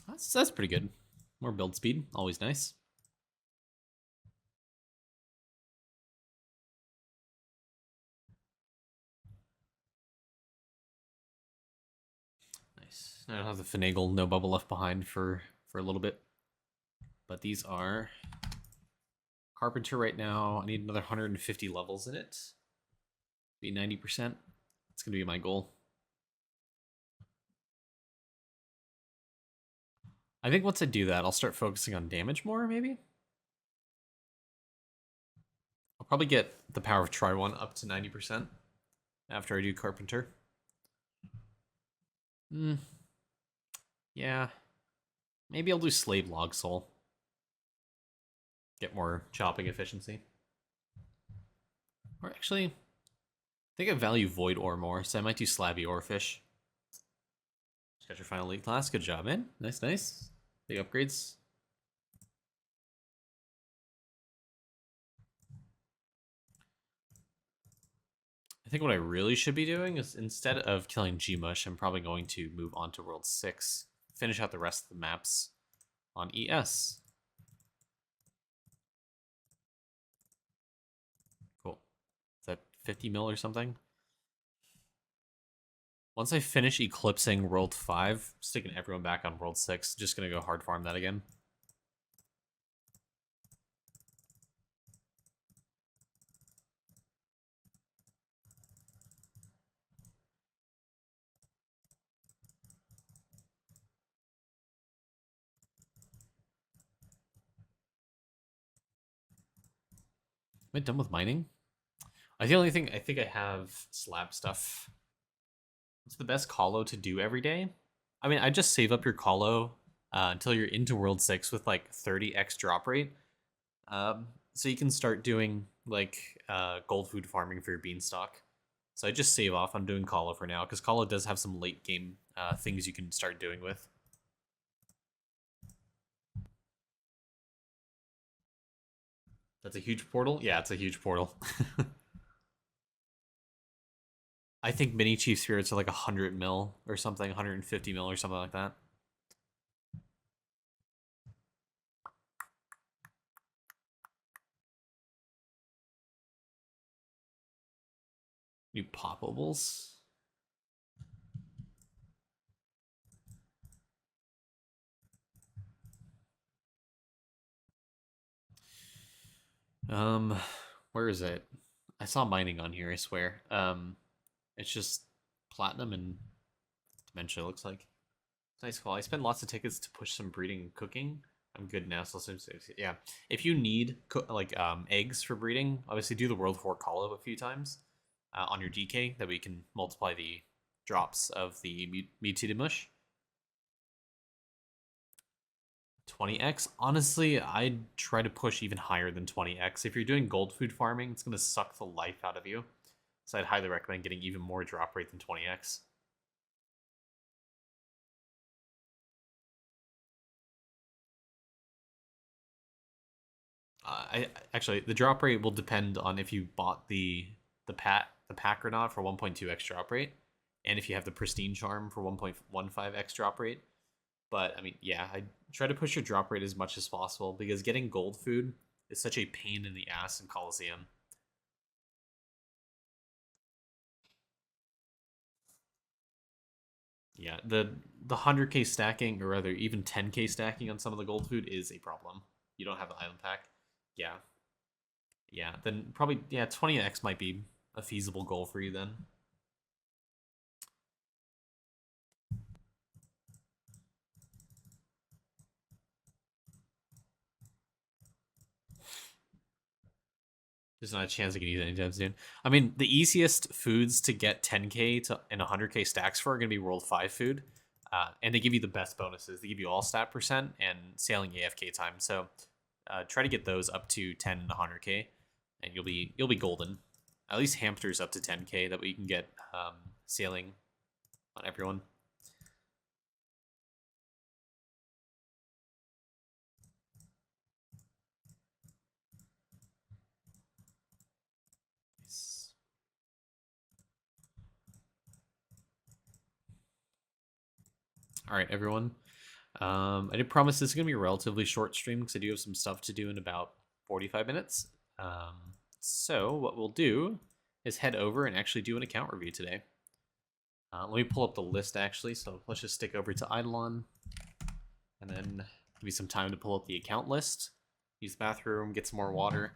That's pretty good. More build speed, always nice. Nice. I don't have the finagle no bubble left behind for a little bit. But these are Carpenter right now. I need another 150 levels in it. Be 90%. It's gonna be my goal. I think once I do that, I'll start focusing on damage more, maybe? I'll probably get the power of Try One up to 90% after I do Carpenter. Yeah. Maybe I'll do Slave Log Soul. Get more chopping efficiency. Or actually, I think I value Void Ore more, so I might do Slabby Orefish. Just got your final league class. Good job, man. Nice, nice. Big upgrades. I think what I really should be doing is instead of killing Gmush, I'm probably going to move on to World 6. Finish out the rest of the maps on ES. Cool. Is that 50 mil or something? Once I finish eclipsing World 5, sticking everyone back on World 6, just gonna go hard farm that again. Am I done with mining? The only thing I think I have slab stuff. What's the best colo to do every day? I mean, I just save up your colo until you're into World 6 with like 30x drop rate. So you can start doing like gold food farming for your beanstalk. So I just save off on doing Kala for now, because Kala does have some late game things you can start doing with. That's a huge portal? Yeah, it's a huge portal. I think mini Chief Spirits are like 100 mil or something, 150 mil or something like that. New poppables. Where is it? I saw mining on here, I swear. It's just platinum and dementia, looks like. Nice call. I spent lots of tickets to push some breeding and cooking. I'm good now, so yeah. If you need eggs for breeding, obviously do the World 4 call up a few times on your DK, that we can multiply the drops of the mutated mush. 20x. Honestly, I'd try to push even higher than 20x. If you're doing gold food farming, it's gonna suck the life out of you. So I'd highly recommend getting even more drop rate than 20x. I actually, the drop rate will depend on if you bought the pack or not for 1.2x drop rate, and if you have the pristine charm for 1.15x drop rate. But I mean, yeah, I try to push your drop rate as much as possible, because getting gold food is such a pain in the ass in Coliseum. Yeah, the 100k stacking, or rather even 10k stacking on some of the gold food is a problem. You don't have the island pack. Yeah, yeah. Then probably, yeah, 20x might be a feasible goal for you then. There's not a chance I can use it anytime soon. I mean, the easiest foods to get 10k to and 100k stacks for are going to be World 5 food. And they give you the best bonuses. They give you all stat percent and sailing AFK time. So try to get those up to 10 and 100k, and you'll be golden. At least hamsters up to 10k, that way you can get sailing on everyone. All right, everyone. I did promise this is going to be a relatively short stream, because I do have some stuff to do in about 45 minutes. So what we'll do is head over and actually do an account review today. Let me pull up the list, actually. So let's just stick over to Idleon, and then give me some time to pull up the account list, use the bathroom, get some more water,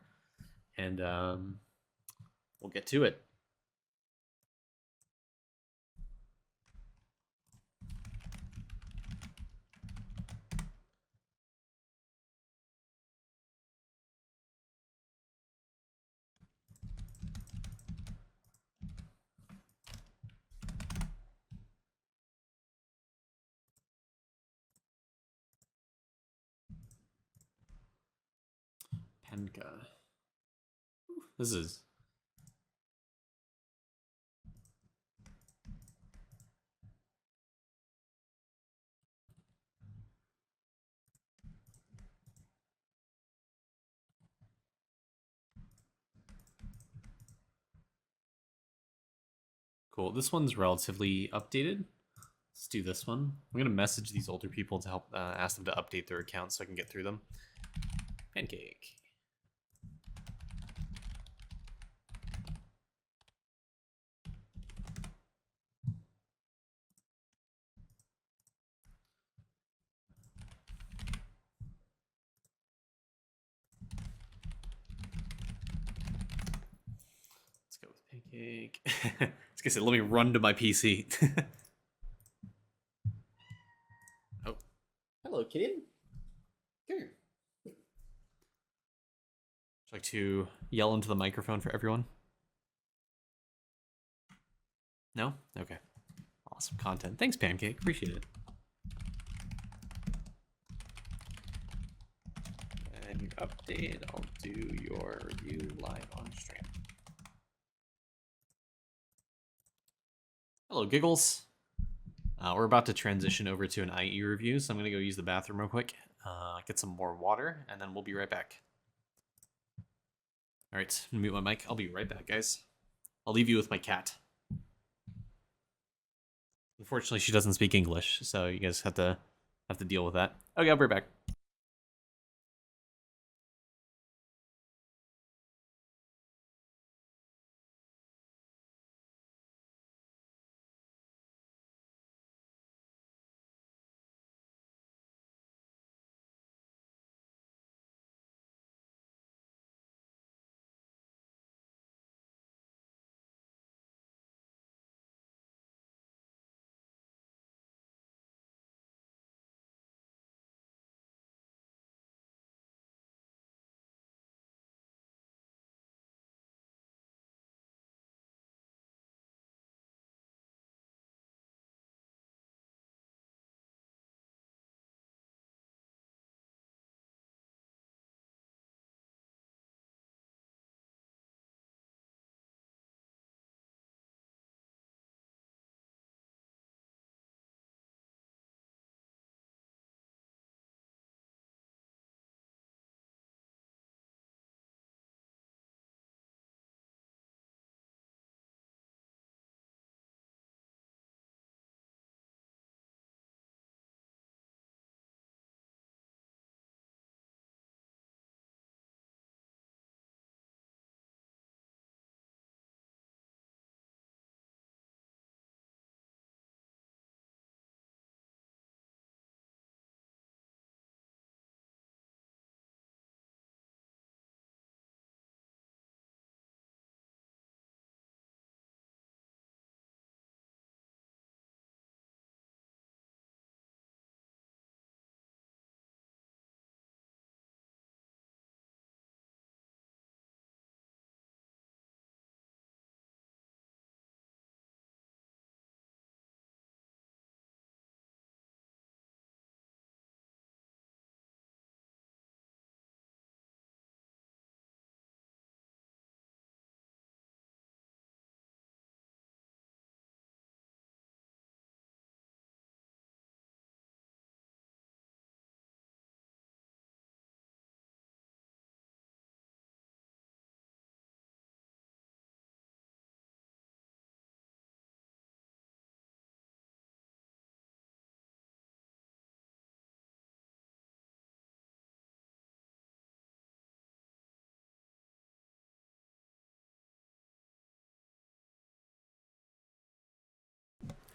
and we'll get to it. Penka. This is cool. This one's relatively updated. Let's do this one. I'm gonna message these older people to help ask them to update their accounts so I can get through them. Pancake. Let's go with pancake. I was gonna say, let me run to my PC. Oh, hello, kid. Come here. Would you like to yell into the microphone for everyone? No? Okay. Awesome content. Thanks, Pancake. Appreciate it. And your update, I'll do your review live on stream. Hello, Giggles. We're about to transition over to an IE review, so I'm going to go use the bathroom real quick, get some more water, and then we'll be right back. All right, I'm gonna mute my mic. I'll be right back, guys. I'll leave you with my cat. Unfortunately, she doesn't speak English, so you guys have to deal with that. Okay, I'll be right back.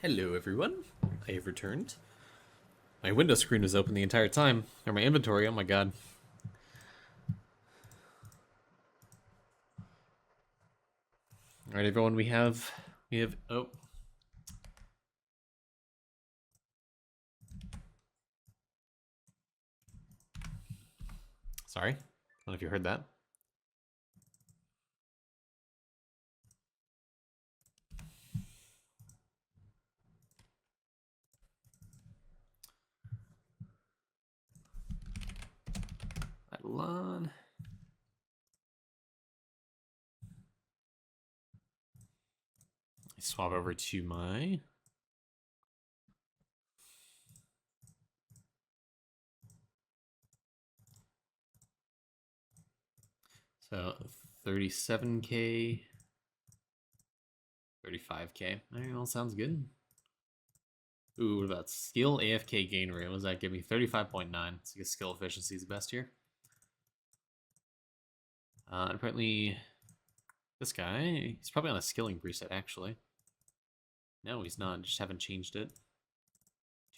Hello, everyone. I have returned. My window screen was open the entire time, or my inventory. Oh my god. All right, everyone. We have. Oh. Sorry. I don't know if you heard that. Idleon. Swap over to my. So 37k, 35k. All right, well, sounds good. Ooh, what about skill AFK gain rate? What does that give me? 35.9. So I guess skill efficiency is the best here. And apparently, this guy, he's probably on a skilling preset, actually. No, he's not. Just haven't changed it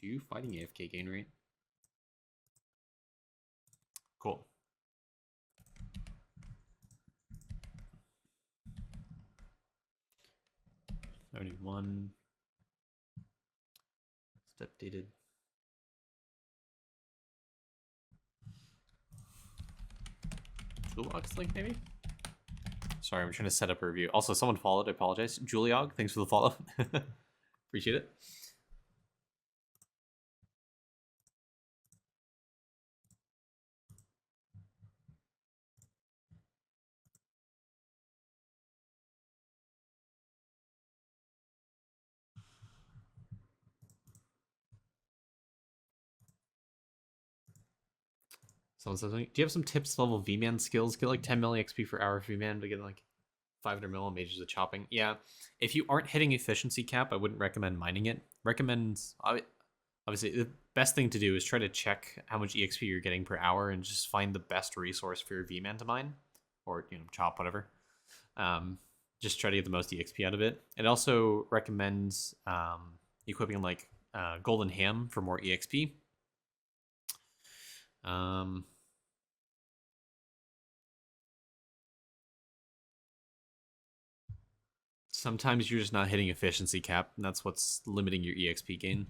to fighting AFK gain rate. Cool. Already one. It's updated. Toolbox link, maybe? Sorry, I'm trying to set up a review. Also, someone followed. I apologize. Juliog, thanks for the follow. Appreciate it. Someone says, do you have some tips to level V-Man skills? Get like 10 milli XP per hour V-Man, but get like 500 mil on mages of chopping. Yeah, if you aren't hitting efficiency cap, I wouldn't recommend mining it. Recommend, obviously, the best thing to do is try to check how much EXP you're getting per hour and just find the best resource for your V-Man to mine, or chop, whatever. Just try to get the most EXP out of it. It also recommends equipping like Golden Ham for more EXP. Sometimes you're just not hitting efficiency cap, and that's what's limiting your EXP gain.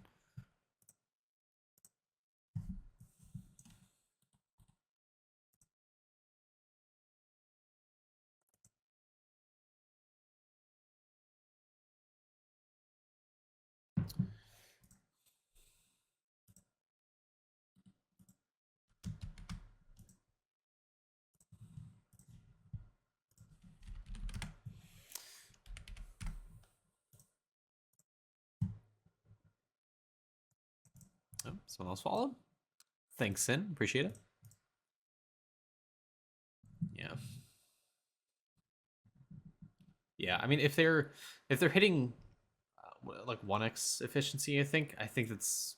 Oh, someone else followed. Thanks, Sin. Appreciate it. Yeah. Yeah, I mean, if they're hitting like 1x efficiency, I think that's.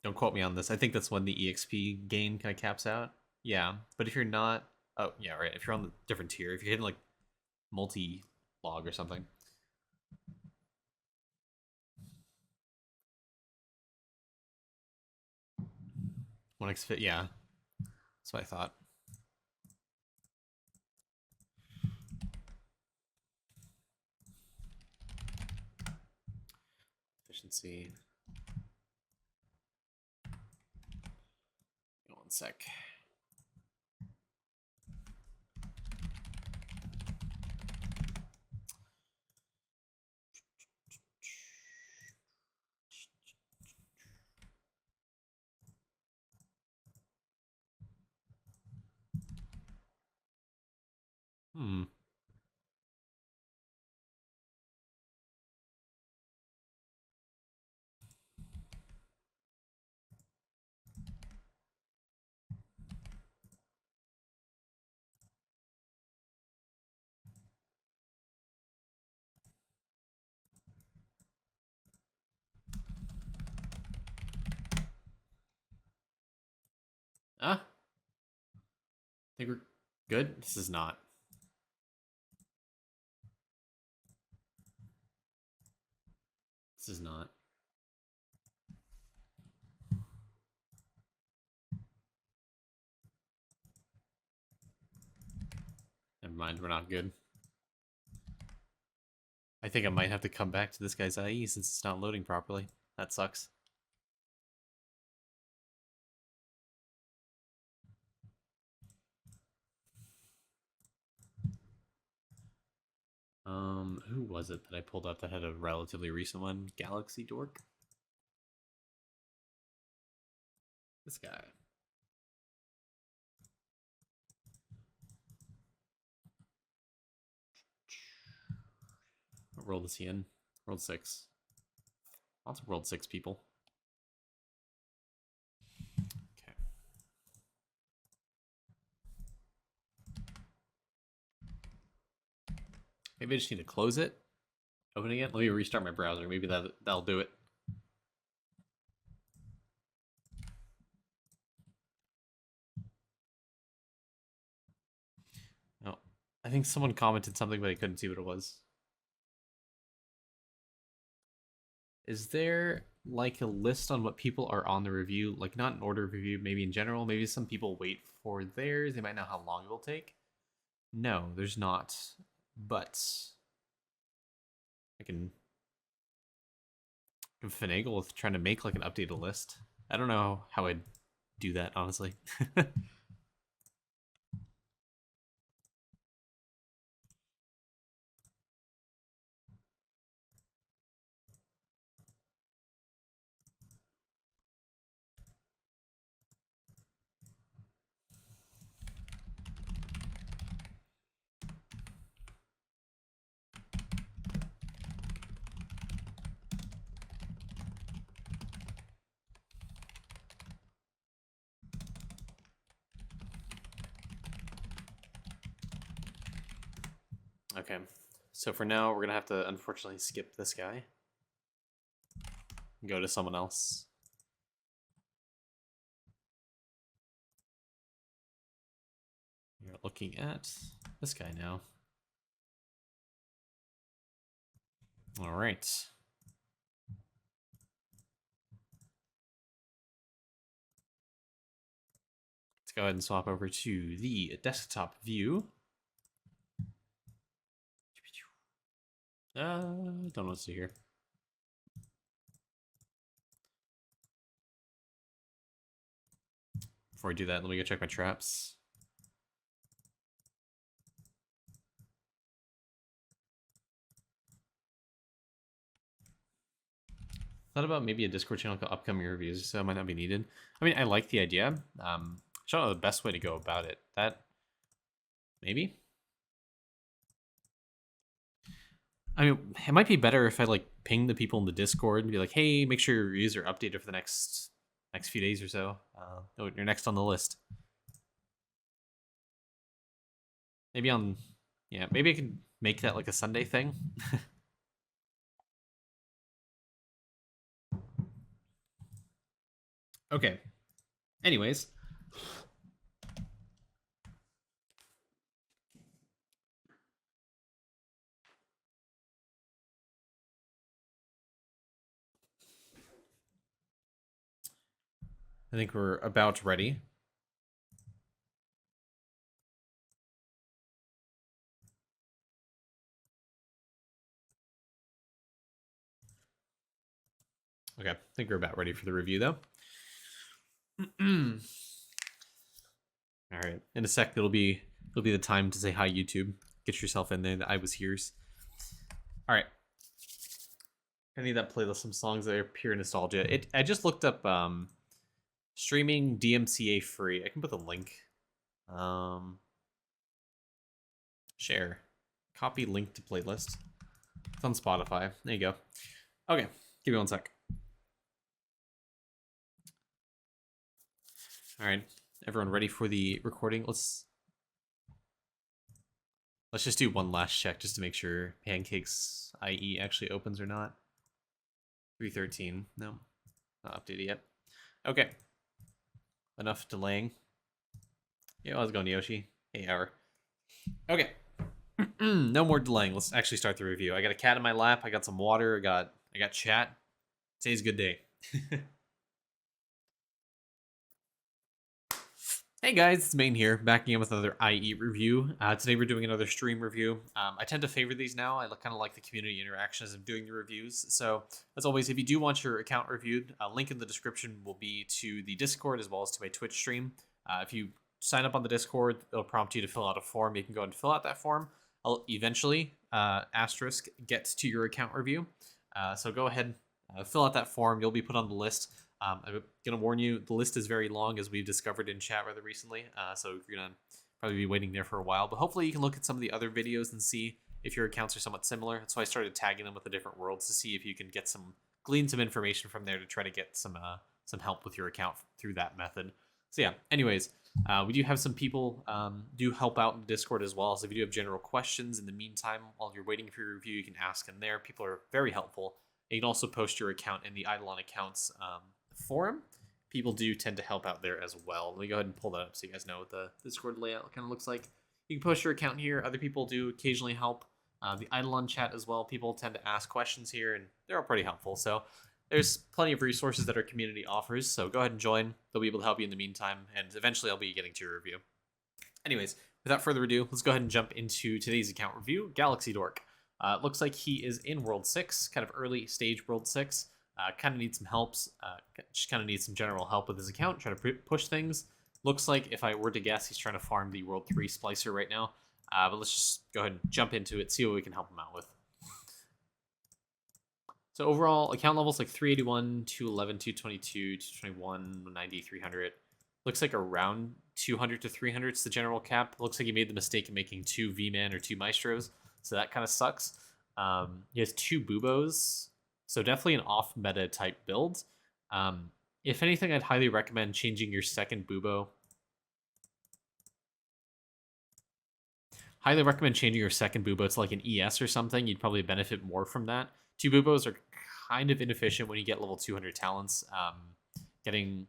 Don't quote me on this. I think that's when the EXP gain kind of caps out. Yeah, but if you're not, oh yeah, right. If you're on the different tier, if you're hitting like multi-log or something. 1x fit, yeah. That's what I thought. Efficiency. One sec. I think we're good. This is not. This is not. Never mind, we're not good. I think I might have to come back to this guy's IE since it's not loading properly. That sucks. Who was it that I pulled up that had a relatively recent one? Galaxy Dork? This guy. What world is he in? World 6. Lots of World 6 people. Okay. Maybe I just need to close it. Open again. Let me restart my browser. Maybe that'll do it. No. I think someone commented something, but I couldn't see what it was. Is there like a list on what people are on the review? Like not an order of review, maybe in general. Maybe some people wait for theirs. They might know how long it will take. No, there's not. But I can finagle with trying to make like an updated list. I don't know how I'd do that, honestly. Okay, so for now, we're gonna have to unfortunately skip this guy. Go to someone else. We're looking at this guy now. All right. Let's go ahead and swap over to the desktop view. Don't know what to do here. Before I do that, let me go check my traps. Thought about maybe a Discord channel called Upcoming Reviews, so it might not be needed. I mean, I like the idea. I don't know the best way to go about it. That, maybe? I mean, it might be better if I like ping the people in the Discord and be like, "Hey, make sure your reviews are updated for the next few days or so. You're next on the list." Maybe on, yeah, maybe I could make that like a Sunday thing. Okay. Anyways. I think we're about ready. Okay, I think we're about ready for the review, though. All right, in a sec, it'll be the time to say hi, YouTube. Get yourself in there. The I was here's. All right, I need that playlist. Some songs that are pure nostalgia. I just looked up streaming DMCA free. I can put the link. Share, copy link to playlist. It's on Spotify. There you go. Okay, give me one sec. All right, everyone ready for the recording? Let's just do one last check just to make sure Pancakes IE actually opens or not. 313. No, not updated yet. Okay. Enough delaying. Yeah, how's it going, Yoshi? Hey, hour. Okay. No more delaying. Let's actually start the review. I got a cat in my lap. I got some water. I got chat. Today's a good day. Hey guys, it's Main here, back again with another IE review. Today we're doing another stream review. I tend to favor these now. I kind of like the community interactions of doing the reviews. So, as always, if you do want your account reviewed, a link in the description will be to the Discord as well as to my Twitch stream. If you sign up on the Discord, it'll prompt you to fill out a form. You can go and fill out that form. I'll eventually, asterisk, get to your account review. So go ahead, fill out that form. You'll be put on the list. I'm going to warn you, the list is very long, as we've discovered in chat rather recently, so you're going to probably be waiting there for a while, but hopefully you can look at some of the other videos and see if your accounts are somewhat similar. That's why I started tagging them with the different worlds to see if you can glean some information from there to try to get some help with your account through that method. So yeah, anyways, we do have some people do help out in Discord as well, so if you do have general questions in the meantime, while you're waiting for your review, you can ask in there. People are very helpful. And you can also post your account in the Idleon accounts forum. People do tend to help out there as well. Let me go ahead and pull that up so you guys know what the Discord layout kind of looks like. You can post your account here. Other people do occasionally help. The Idleon chat as well. People tend to ask questions here, and they're all pretty helpful. So there's plenty of resources that our community offers. So go ahead and join. They'll be able to help you in the meantime, and eventually I'll be getting to your review. Anyways, without further ado, let's go ahead and jump into today's account review. Galaxy Dork. Looks like he is in World 6, kind of early stage World 6. Kind of needs some helps. Just kind of needs some general help with his account, trying to push things. Looks like, if I were to guess, he's trying to farm the World 3 Splicer right now. But let's just go ahead and jump into it, see what we can help him out with. So overall, account levels like 381, 211, 222, 221, 90, 300. Looks like around 200 to 300 is the general cap. Looks like he made the mistake of making 2 V-Man or 2 Maestros, so that kind of sucks. He has 2 Bubos, so definitely an off-meta type build. If anything, I'd highly recommend changing your second Bubo. highly recommend changing your second bubo to like an ES or something. You'd probably benefit more from that. 2 bubos are kind of inefficient when you get level 200 talents. Getting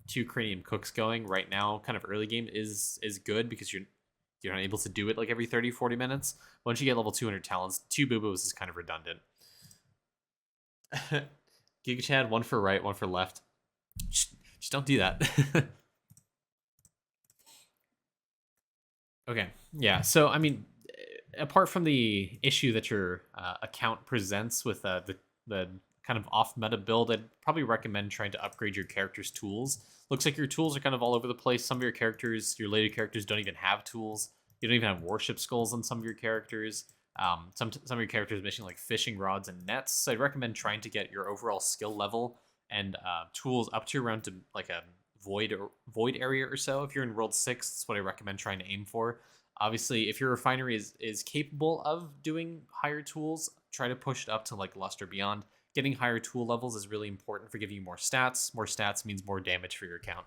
2 cranium cooks going right now, kind of early game, is good because you're not able to do it like every 30-40 minutes. Once you get level 200 talents, 2 bubos is kind of redundant. Giga Chad, one for right, one for left. Just don't do that. Okay, yeah. So I mean, apart from the issue that your account presents with the kind of off meta build, I'd probably recommend trying to upgrade your character's tools. Looks like your tools are kind of all over the place. Some of your characters, your later characters, don't even have tools. You don't even have worship skulls on some of your characters. Some of your characters are missing like fishing rods and nets. So I'd recommend trying to get your overall skill level and tools up to around to like a void area or so. If you're in World 6, that's what I recommend trying to aim for. Obviously, if your refinery is capable of doing higher tools, try to push it up to like Lust or beyond. Getting higher tool levels is really important for giving you more stats. More stats means more damage for your account.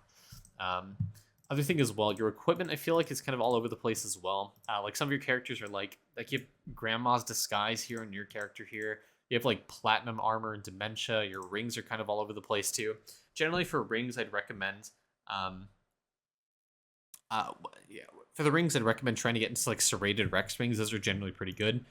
Other thing as well, your equipment, I feel like, is kind of all over the place as well. Like some of your characters are like you have Grandma's Disguise here and your character here. You have like Platinum Armor and Dementia. Your rings are kind of all over the place too. Generally for rings, I'd recommend yeah, for the rings, I'd recommend trying to get into like serrated Rex rings. Those are generally pretty good.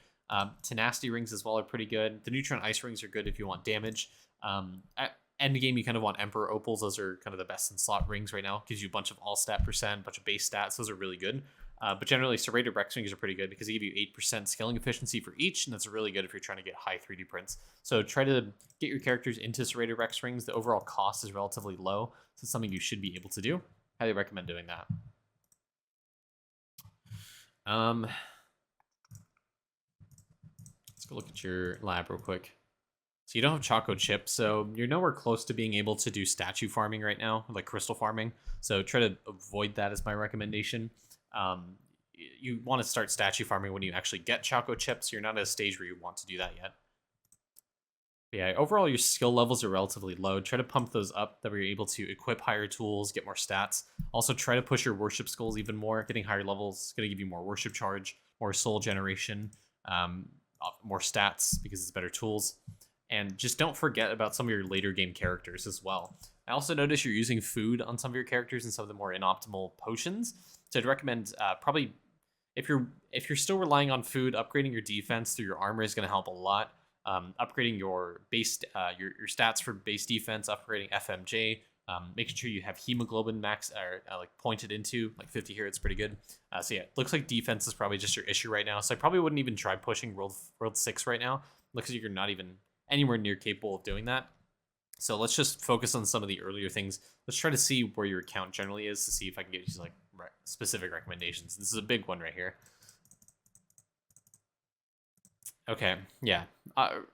Tenacity rings as well are pretty good. The Neutron Ice rings are good if you want damage. At end game, you kind of want Emperor Opals. Those are kind of the best in slot rings right now. Gives you a bunch of all stat percent, bunch of base stats. Those are really good. But generally, serrated Rex rings are pretty good because they give you 8% scaling efficiency for each, and that's really good if you're trying to get high 3D prints. So try to get your characters into serrated Rex rings. The overall cost is relatively low, so it's something you should be able to do. Highly recommend doing that. Let's go look at your lab real quick. So you don't have Choco Chip, so you're nowhere close to being able to do statue farming right now, like crystal farming. So try to avoid that as my recommendation. You want to start statue farming when you actually get Choco Chips. You're not at a stage where you want to do that yet. But yeah, overall your skill levels are relatively low. Try to pump those up that way you're able to equip higher tools, get more stats. Also try to push your worship skulls even more. Getting higher levels is going to give you more worship charge, more soul generation, more stats because it's better tools. And just don't forget about some of your later game characters as well. I also notice you're using food on some of your characters and some of the more inoptimal potions. So I'd recommend probably if you're still relying on food, upgrading your defense through your armor is going to help a lot. Upgrading your base your stats for base defense, upgrading FMJ, making sure you have hemoglobin max or like pointed into like 50 here. It's pretty good. So yeah, looks like defense is probably just your issue right now. So I probably wouldn't even try pushing World 6 right now. Looks like you're not even anywhere near capable of doing that. So let's just focus on some of the earlier things. Let's try to see where your account generally is to see if I can get you like specific recommendations. This is a big one right here. Okay, yeah.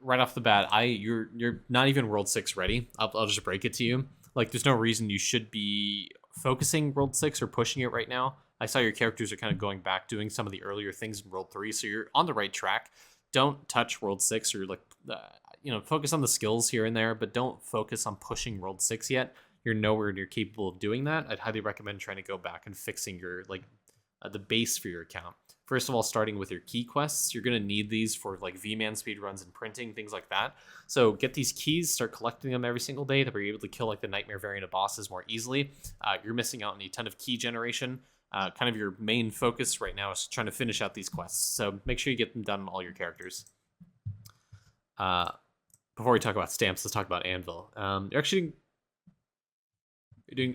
Right off the bat, you're not even World 6 ready. I'll just break it to you. Like, there's no reason you should be focusing World 6 or pushing it right now. I saw your characters are kind of going back, doing some of the earlier things in World 3, so you're on the right track. Don't touch World 6 or, like, focus on the skills here and there, but don't focus on pushing World 6 yet. You're nowhere near capable of doing that. I'd highly recommend trying to go back and fixing your, the base for your account. First of all, starting with your key quests, you're going to need these for like V-Man speedruns and printing, things like that. So get these keys, start collecting them every single day that we're able to kill like the nightmare variant of bosses more easily. You're missing out on a ton of key generation. Kind of your main focus right now is trying to finish out these quests. So make sure you get them done on all your characters. Before we talk about stamps, let's talk about Anvil. You're actually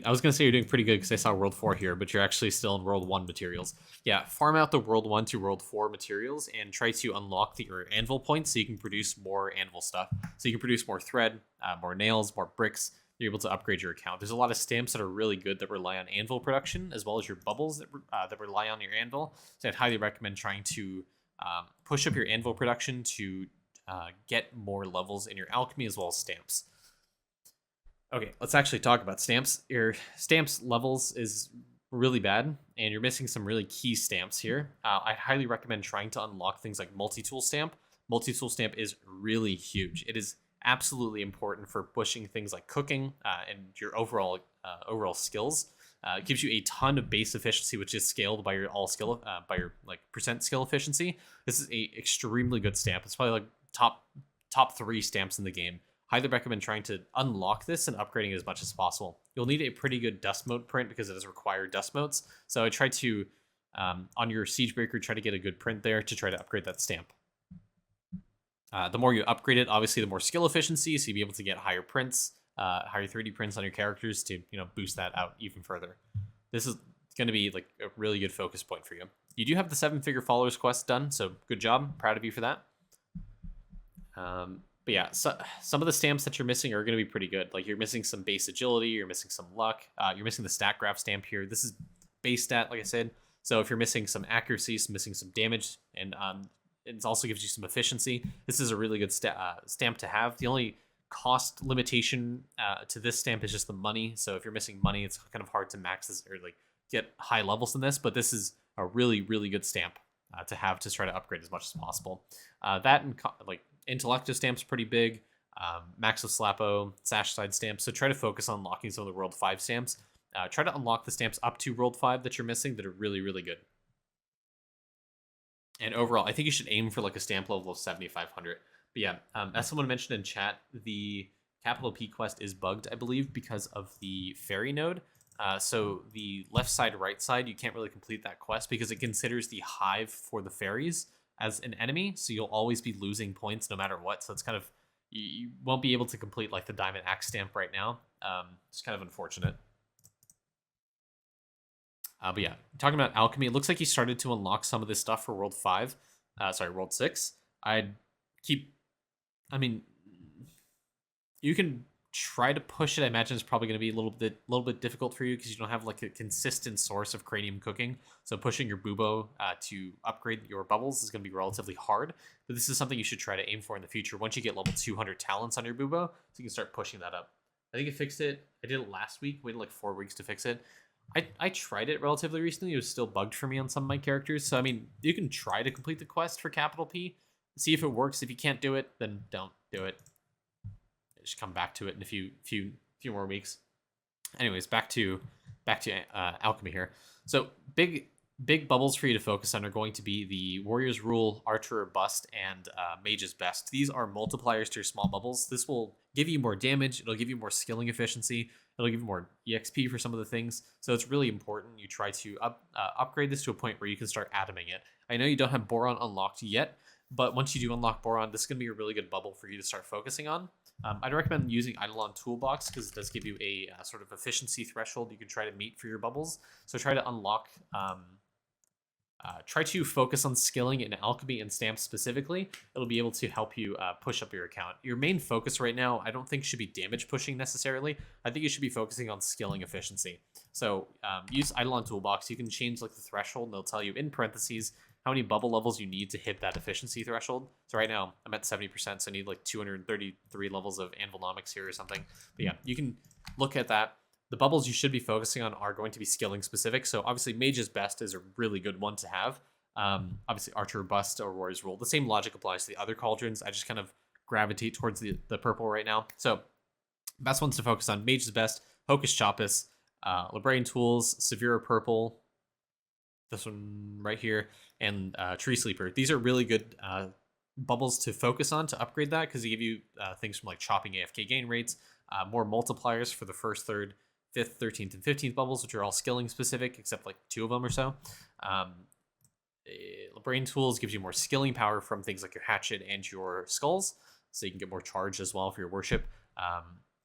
I was going to say you're doing pretty good because I saw World 4 here, but you're actually still in World 1 materials. Yeah, farm out the World 1 to World 4 materials and try to unlock your Anvil points so you can produce more Anvil stuff. So you can produce more thread, more nails, more bricks. You're able to upgrade your account. There's a lot of stamps that are really good that rely on Anvil production, as well as your bubbles that rely on your Anvil. So I'd highly recommend trying to push up your Anvil production to get more levels in your alchemy, as well as stamps. Okay, let's actually talk about stamps. Your stamps levels is really bad, and you're missing some really key stamps here. I highly recommend trying to unlock things like multi-tool stamp. Multi-tool stamp is really huge. It is absolutely important for pushing things like cooking and your overall skills. It gives you a ton of base efficiency, which is scaled by your all skill, by your like percent skill efficiency. This is a extremely good stamp. It's probably like top 3 stamps in the game. Highly recommend trying to unlock this and upgrading it as much as possible. You'll need a pretty good dust mote print because it does require dust motes. So I try to, on your Siegebreaker, try to get a good print there to try to upgrade that stamp. The more you upgrade it, obviously the more skill efficiency, so you'll be able to get higher prints, higher 3D prints on your characters to boost that out even further. This is going to be like a really good focus point for you. You do have the 7-figure followers quest done, so good job. Proud of you for that. But yeah, so, some of the stamps that you're missing are going to be pretty good. Like you're missing some base agility, you're missing some luck, you're missing the stat graph stamp here. This is base stat, like I said. So if you're missing some accuracy, missing some damage, and it also gives you some efficiency, this is a really good stamp to have. The only cost limitation to this stamp is just the money. So if you're missing money, it's kind of hard to max this or like get high levels in this. But this is a really, really good stamp to have to try to upgrade as much as possible. That and like Intellective stamp's pretty big. Max of Slapo, Sash Side stamps. So try to focus on unlocking some of the World 5 stamps. Try to unlock the stamps up to World 5 that you're missing that are really, really good. And overall, I think you should aim for like a stamp level of 7,500. But yeah, as someone mentioned in chat, the Capital P quest is bugged, I believe, because of the fairy node. So the left side, right side, you can't really complete that quest because it considers the hive for the fairies as an enemy. So you'll always be losing points no matter what. So it's kind of, you won't be able to complete like the Diamond Axe stamp right now. It's kind of unfortunate. But yeah, talking about alchemy, it looks like you started to unlock some of this stuff for World 5. World 6. I mean, you can try to push it. I imagine it's probably going to be a little bit difficult for you because you don't have like a consistent source of cranium cooking. So pushing your bubo to upgrade your bubbles is going to be relatively hard. But this is something you should try to aim for in the future once you get level 200 talents on your bubo, so you can start pushing that up. I think it fixed it. I did it last week. Waited like 4 weeks to fix it. I tried it relatively recently. It was still bugged for me on some of my characters. So I mean, you can try to complete the quest for Capital P. See if it works. If you can't do it, then don't do it. Just come back to it in a few more weeks. Anyways, back to alchemy here. So big bubbles for you to focus on are going to be the Warrior's Rule, Archer Bust, and Mage's Best. These are multipliers to your small bubbles. This will give you more damage. It'll give you more skilling efficiency. It'll give you more EXP for some of the things. So it's really important you try to upgrade this to a point where you can start atoming it. I know you don't have Boron unlocked yet, but once you do unlock Boron, this is going to be a really good bubble for you to start focusing on. I'd recommend using Idleon Toolbox because it does give you a sort of efficiency threshold you can try to meet for your bubbles. So try to unlock, try to focus on skilling in alchemy and stamps specifically. It'll be able to help you push up your account. Your main focus right now, I don't think should be damage pushing necessarily. I think you should be focusing on skilling efficiency. So use Idleon Toolbox. You can change like the threshold and they'll tell you in parentheses how many bubble levels you need to hit that efficiency threshold. So right now I'm at 70%, so I need like 233 levels of Anvilnomics here or something. But yeah, you can look at that. The bubbles you should be focusing on are going to be skilling specific. So obviously Mage's Best is a really good one to have. Obviously Archer Bust or Warrior's Rule. The same logic applies to the other cauldrons. I just kind of gravitate towards the purple right now. So best ones to focus on: Mage's Best, Hocus Chopus, Librarian Tools, Severe Purple, this one right here, and Tree Sleeper. These are really good bubbles to focus on to upgrade that because they give you things from like chopping AFK gain rates, more multipliers for the first, third, 5th, 13th, and 15th bubbles, which are all skilling specific, except like 2 of them or so. Librarian Tools gives you more skilling power from things like your hatchet and your skulls, so you can get more charge as well for your worship.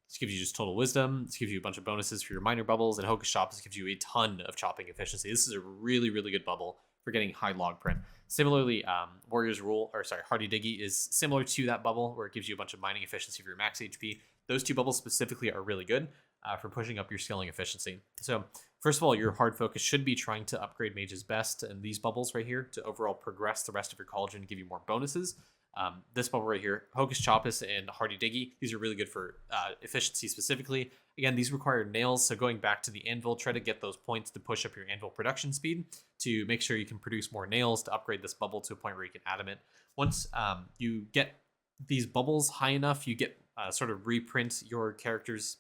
This gives you just total wisdom. This gives you a bunch of bonuses for your minor bubbles, and Hocus Chopus gives you a ton of chopping efficiency. This is a really, really good bubble for getting high log print. Similarly, Warrior's Rule, Hardy Diggy is similar to that bubble where it gives you a bunch of mining efficiency for your max HP. Those 2 bubbles specifically are really good for pushing up your skilling efficiency. So first of all, your hard focus should be trying to upgrade Mage's Best and these bubbles right here to overall progress the rest of your cauldron and give you more bonuses. This bubble right here, Hocus Chopus and Hardy Diggy, these are really good for efficiency specifically. Again, these require nails, so going back to the anvil, try to get those points to push up your anvil production speed to make sure you can produce more nails to upgrade this bubble to a point where you can atom it. Once you get these bubbles high enough, you get sort of reprint your character's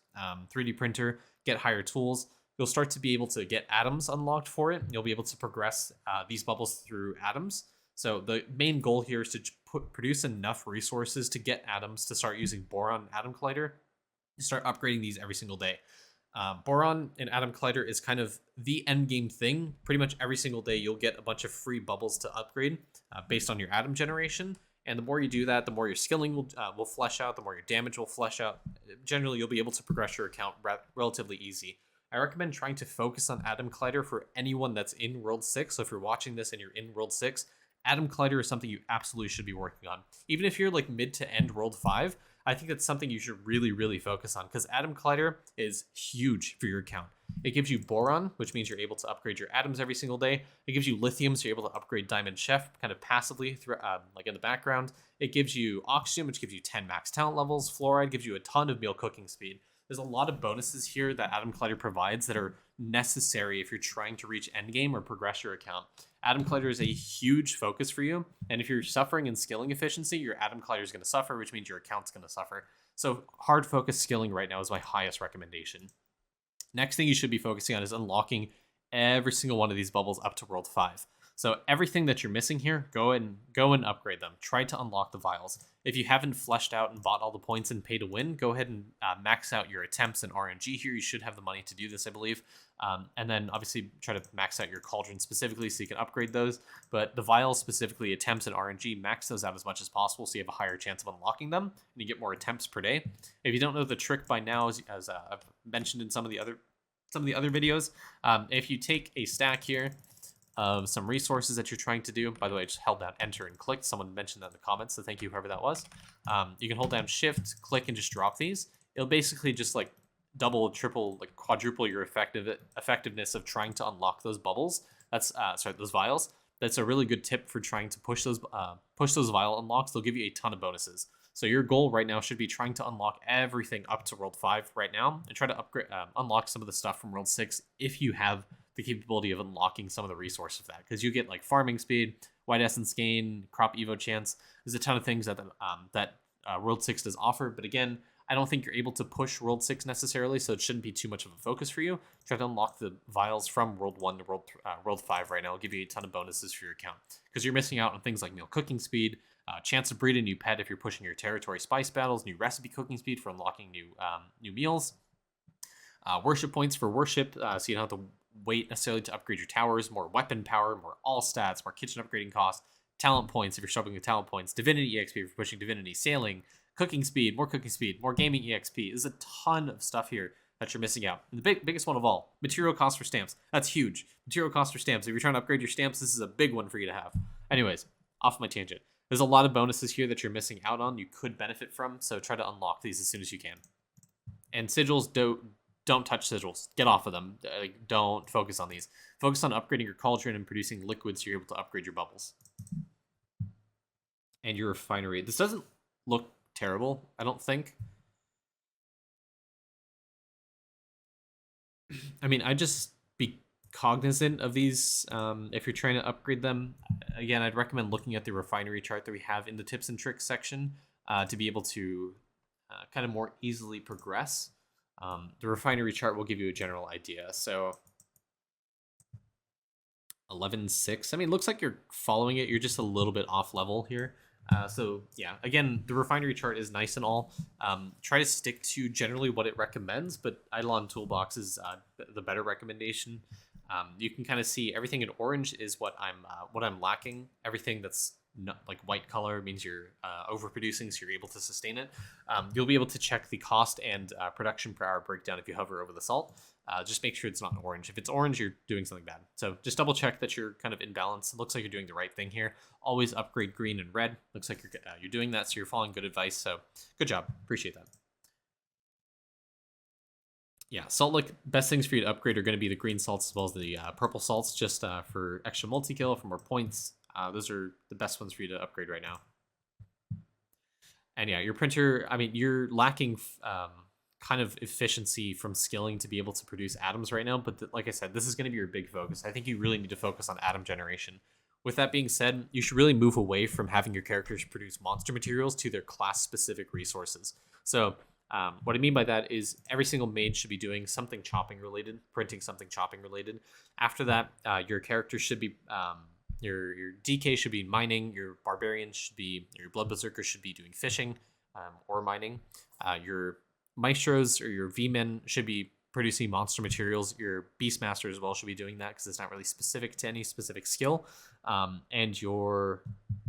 3D printer, get higher tools. you'll start to be able to get atoms unlocked for it. You'll be able to progress these bubbles through atoms. So the main goal here is to produce enough resources to get atoms to start using Boron Atom Collider. You start upgrading these every single day. Boron and Atom Collider is kind of the end game thing. Pretty much every single day you'll get a bunch of free bubbles to upgrade based on your atom generation. And the more you do that, the more your skilling will flesh out, the more your damage will flesh out. Generally, you'll be able to progress your account relatively easy. I recommend trying to focus on Atom Collider for anyone that's in World 6. So if you're watching this and you're in World 6, Atom Collider is something you absolutely should be working on. Even if you're like mid to end World 5, I think that's something you should really focus on, because Atom Collider is huge for your account. It gives you Boron, which means you're able to upgrade your atoms every single day. It gives you Lithium, so you're able to upgrade Diamond Chef kind of passively, through, like in the background. It gives you Oxygen, which gives you 10 max talent levels. Fluoride gives you a ton of meal cooking speed. There's a lot of bonuses here that Atom Collider provides that are necessary if you're trying to reach endgame or progress your account. Atom Collider is a huge focus for you, and if you're suffering in skilling efficiency, your Atom Collider is going to suffer, which means your account's going to suffer. So hard focus skilling right now is my highest recommendation. Next thing you should be focusing on is unlocking every single one of these bubbles up to World 5. So everything that you're missing here, go and upgrade them. Try to unlock the vials. If you haven't fleshed out and bought all the points and pay to win, go ahead and max out your attempts and RNG here. You should have the money to do this, I believe. And then obviously try to max out your cauldron specifically so you can upgrade those. But the vials specifically, attempts and RNG, max those out as much as possible so you have a higher chance of unlocking them and you get more attempts per day. If you don't know the trick by now, as I've mentioned in some of the other videos, if you take a stack here of some resources that you're trying to do. By the way, I just held down enter and clicked. Someone mentioned that in the comments, so thank you, whoever that was. You can hold down shift, click, and just drop these. It'll basically just like double, triple, like quadruple your effectiveness of trying to unlock those bubbles. That's those vials. That's a really good tip for trying to push those vial unlocks. They'll give you a ton of bonuses. So your goal right now should be trying to unlock everything up to World 5 right now, and try to unlock some of the stuff from World 6 if you have the capability of unlocking some of the resources of that, because you get like farming speed, white essence gain, crop evo chance. There's a ton of things that World 6 does offer, but again, I don't think you're able to push World 6 necessarily, so it shouldn't be too much of a focus for you. Try to unlock the vials from World 1 to World 5 right now. It'll give you a ton of bonuses for your account, because you're missing out on things like meal cooking speed, chance to breed a new pet if you're pushing your territory spice battles, new recipe cooking speed for unlocking new meals, worship points for worship, so you don't have to wait necessarily to upgrade your towers, more weapon power, more all stats, more kitchen upgrading costs, talent points if you're struggling with talent points, divinity exp if you're pushing divinity, sailing, cooking speed, more gaming exp. There's a ton of stuff here that you're missing out. And the biggest one of all, material costs for stamps. That's huge. Material costs for stamps. If you're trying to upgrade your stamps, this is a big one for you to have. Anyways, off my tangent. There's a lot of bonuses here that you're missing out on, you could benefit from, so try to unlock these as soon as you can. And sigils, don't touch sigils. Get off of them. Don't focus on these. Focus on upgrading your cauldron and producing liquids so you're able to upgrade your bubbles. And your refinery. This doesn't look terrible, I don't think. I mean, I just be cognizant of these if you're trying to upgrade them. Again, I'd recommend looking at the refinery chart that we have in the tips and tricks section to be able to kind of more easily progress. The refinery chart will give you a general idea. So 11.6. I mean, it looks like you're following it. You're just a little bit off level here. So yeah, again, the refinery chart is nice and all. Try to stick to generally what it recommends, but Idleon Toolbox is the better recommendation. You can kind of see everything in orange is what I'm lacking. Everything that's not like white color means you're overproducing, so you're able to sustain it. You'll be able to check the cost and production per hour breakdown if you hover over the salt. Just make sure it's not orange. If it's orange, you're doing something bad. So just double check that you're kind of in balance. It looks like you're doing the right thing here. Always upgrade green and red. Looks like you're doing that, so you're following good advice. So good job. Appreciate that. Yeah, salt lick, best things for you to upgrade are going to be the green salts as well as the purple salts, just for extra multi-kill, for more points. Those are the best ones for you to upgrade right now. And yeah, your printer, I mean, you're lacking kind of efficiency from skilling to be able to produce atoms right now. But like I said, this is going to be your big focus. I think you really need to focus on atom generation. With that being said, you should really move away from having your characters produce monster materials to their class-specific resources. So What I mean by that is every single mage should be doing something chopping related, printing something chopping related. After that, your character should be your DK should be mining, your barbarian should be, your blood berserker should be doing fishing or mining. Your maestros or your V-men should be producing monster materials. Your beastmaster as well should be doing that because it's not really specific to any specific skill. And your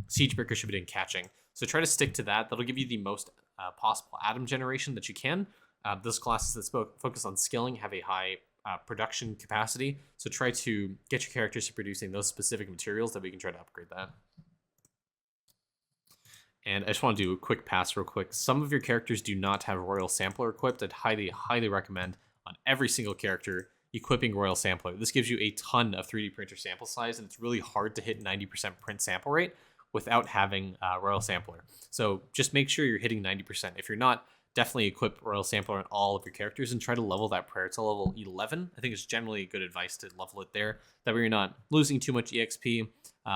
siegebreaker should be doing catching. So try to stick to that. That'll give you the most possible atom generation that you can. Those classes that focus on skilling have a high production capacity. So try to get your characters to producing those specific materials that we can try to upgrade that. And I just want to do a quick pass real quick. Some of your characters do not have Royal Sampler equipped. I'd highly, highly recommend on every single character equipping Royal Sampler. This gives you a ton of 3D printer sample size, and it's really hard to hit 90% print sample rate without having Royal Sampler. So just make sure you're hitting 90%. If you're not, definitely equip Royal Sampler on all of your characters and try to level that prayer to level 11. I think it's generally good advice to level it there. That way you're not losing too much EXP,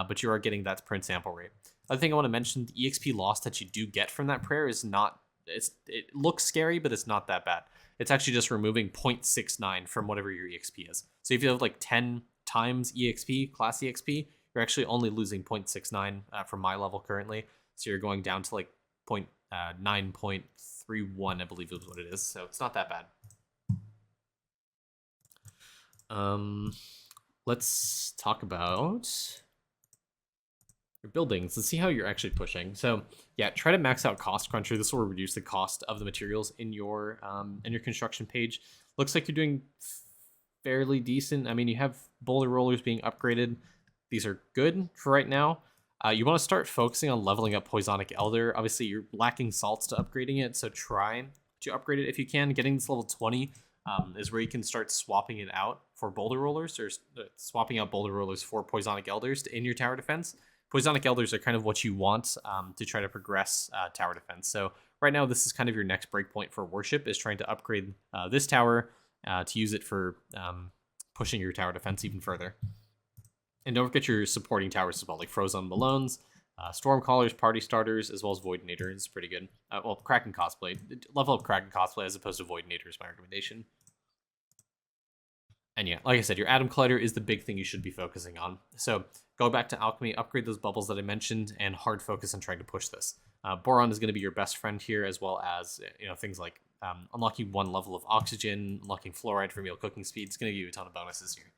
but you are getting that print sample rate. Other thing I want to mention, the EXP loss that you do get from that prayer is not, it looks scary, but it's not that bad. It's actually just removing 0.69 from whatever your EXP is. So if you have like 10 times EXP, class EXP, you're actually only losing 0.69 from my level currently. So you're going down to like 9.31, I believe is what it is. So it's not that bad. Let's talk about your buildings and see how you're actually pushing. So yeah, try to max out Cost Cruncher. This will reduce the cost of the materials in your construction page. Looks like you're doing fairly decent. I mean, you have boulder rollers being upgraded. These are good for right now. You want to start focusing on leveling up Poisonic Elder. Obviously, you're lacking salts to upgrading it, so try to upgrade it if you can. Getting this level 20 is where you can start swapping it out for boulder rollers, or swapping out boulder rollers for Poisonic Elders in your tower defense. Poisonic Elders are kind of what you want to try to progress tower defense. So right now, this is kind of your next breakpoint for worship, is trying to upgrade this tower to use it for pushing your tower defense even further. And don't forget your supporting towers as well, like Frozen Malones, Stormcallers, Party Starters, as well as Voidinator is pretty good. Well, Kraken Cosplay. Level up Kraken Cosplay as opposed to Voidinator is my recommendation. And yeah, like I said, your Atom Collider is the big thing you should be focusing on. So go back to Alchemy, upgrade those bubbles that I mentioned, and hard focus on trying to push this. Boron is going to be your best friend here, as well as things like unlocking one level of oxygen, unlocking fluoride for meal cooking speed. It's going to give you a ton of bonuses here.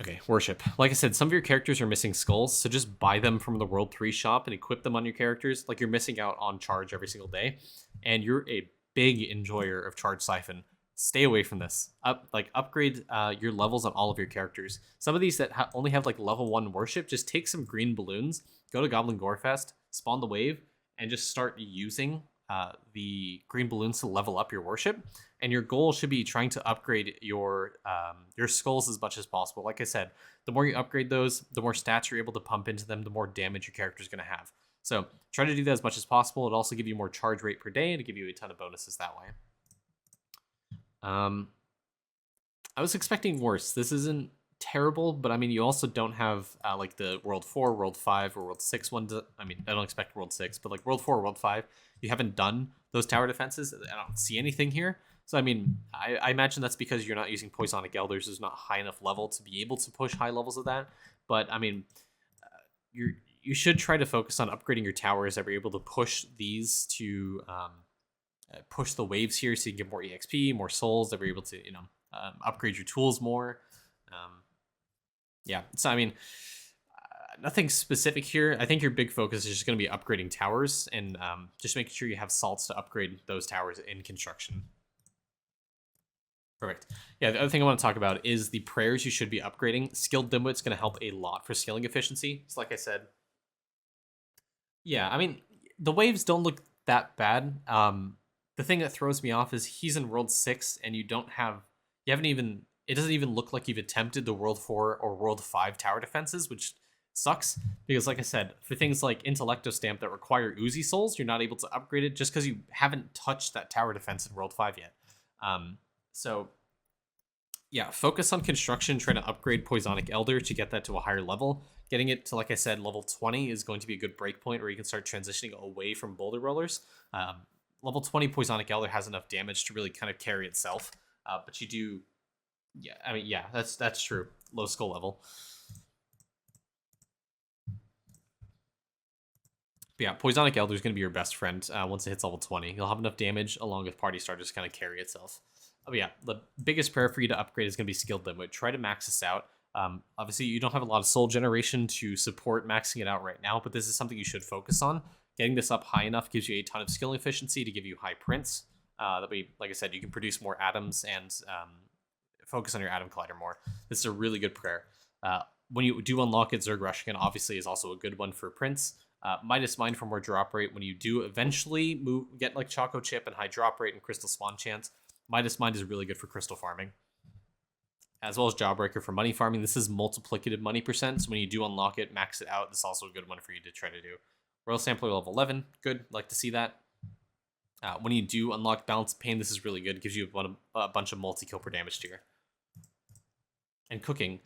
Okay, worship. Like I said, some of your characters are missing skulls, so just buy them from the World 3 shop and equip them on your characters. Like, you're missing out on charge every single day, and you're a big enjoyer of charge siphon. Stay away from this. Upgrade your levels on all of your characters. Some of these that only have like level 1 worship, just take some green balloons, go to Goblin Gorefest, spawn the wave, and just start using the green balloons to level up your worship. And your goal should be trying to upgrade your skulls as much as possible. Like I said, the more you upgrade those, the more stats you're able to pump into them, the more damage your character is going to have. So try to do that as much as possible. It'll also give you more charge rate per day and give you a ton of bonuses that way. I was expecting worse. This isn't terrible, but I mean, you also don't have like the World 4, World 5, or World 6 one. I mean, I don't expect World 6, but like World 4, World 5, you haven't done those tower defenses. I don't see anything here. So, I mean, I imagine that's because you're not using Poisonic Elders. There's not high enough level to be able to push high levels of that. But, I mean, you should try to focus on upgrading your towers that are able to push these to push the waves here so you can get more EXP, more souls, that we're able to, upgrade your tools more. Yeah, so, I mean, nothing specific here. I think your big focus is just going to be upgrading towers and just making sure you have salts to upgrade those towers in construction. Perfect. Yeah, the other thing I want to talk about is the prayers you should be upgrading. Skilled Dimwit's going to help a lot for skilling efficiency. So like I said, yeah, I mean, the waves don't look that bad. The thing that throws me off is he's in World 6 and it doesn't even look like you've attempted the World 4 or World 5 tower defenses, which sucks because, like I said, for things like Intellecto Stamp that require Uzi Souls, you're not able to upgrade it just because you haven't touched that tower defense in World 5 yet. So yeah, focus on construction, trying to upgrade Poisonic Elder to get that to a higher level. getting it to, like I said, level 20 is going to be a good breakpoint where you can start transitioning away from boulder rollers. Level 20 Poisonic Elder has enough damage to really kind of carry itself, but you do, yeah, I mean, yeah, that's true. Low skill level. But yeah, Poisonic Elder is going to be your best friend once it hits level 20. You'll have enough damage along with Party Starters to kind of carry itself. Oh yeah, the biggest prayer for you to upgrade is going to be Skilled Limit. Try to max this out. Obviously, you don't have a lot of soul generation to support maxing it out right now, but this is something you should focus on. Getting this up high enough gives you a ton of skill efficiency to give you high prints. That way, like I said, you can produce more atoms and focus on your atom collider more. This is a really good prayer. When you do unlock it, Zerg Rushkin obviously is also a good one for prints. Midas Mind for more drop rate. When you do eventually get like Choco Chip and high drop rate and Crystal Swan Chance, Midas Mind is really good for crystal farming. As well as Jawbreaker for money farming. This is multiplicative money percent, so when you do unlock it, max it out. This is also a good one for you to try to do. Royal Sampler level 11, good, like to see that. When you do unlock Balance of Pain, this is really good. It gives you a bunch of multi-kill per damage tier. And Cooking.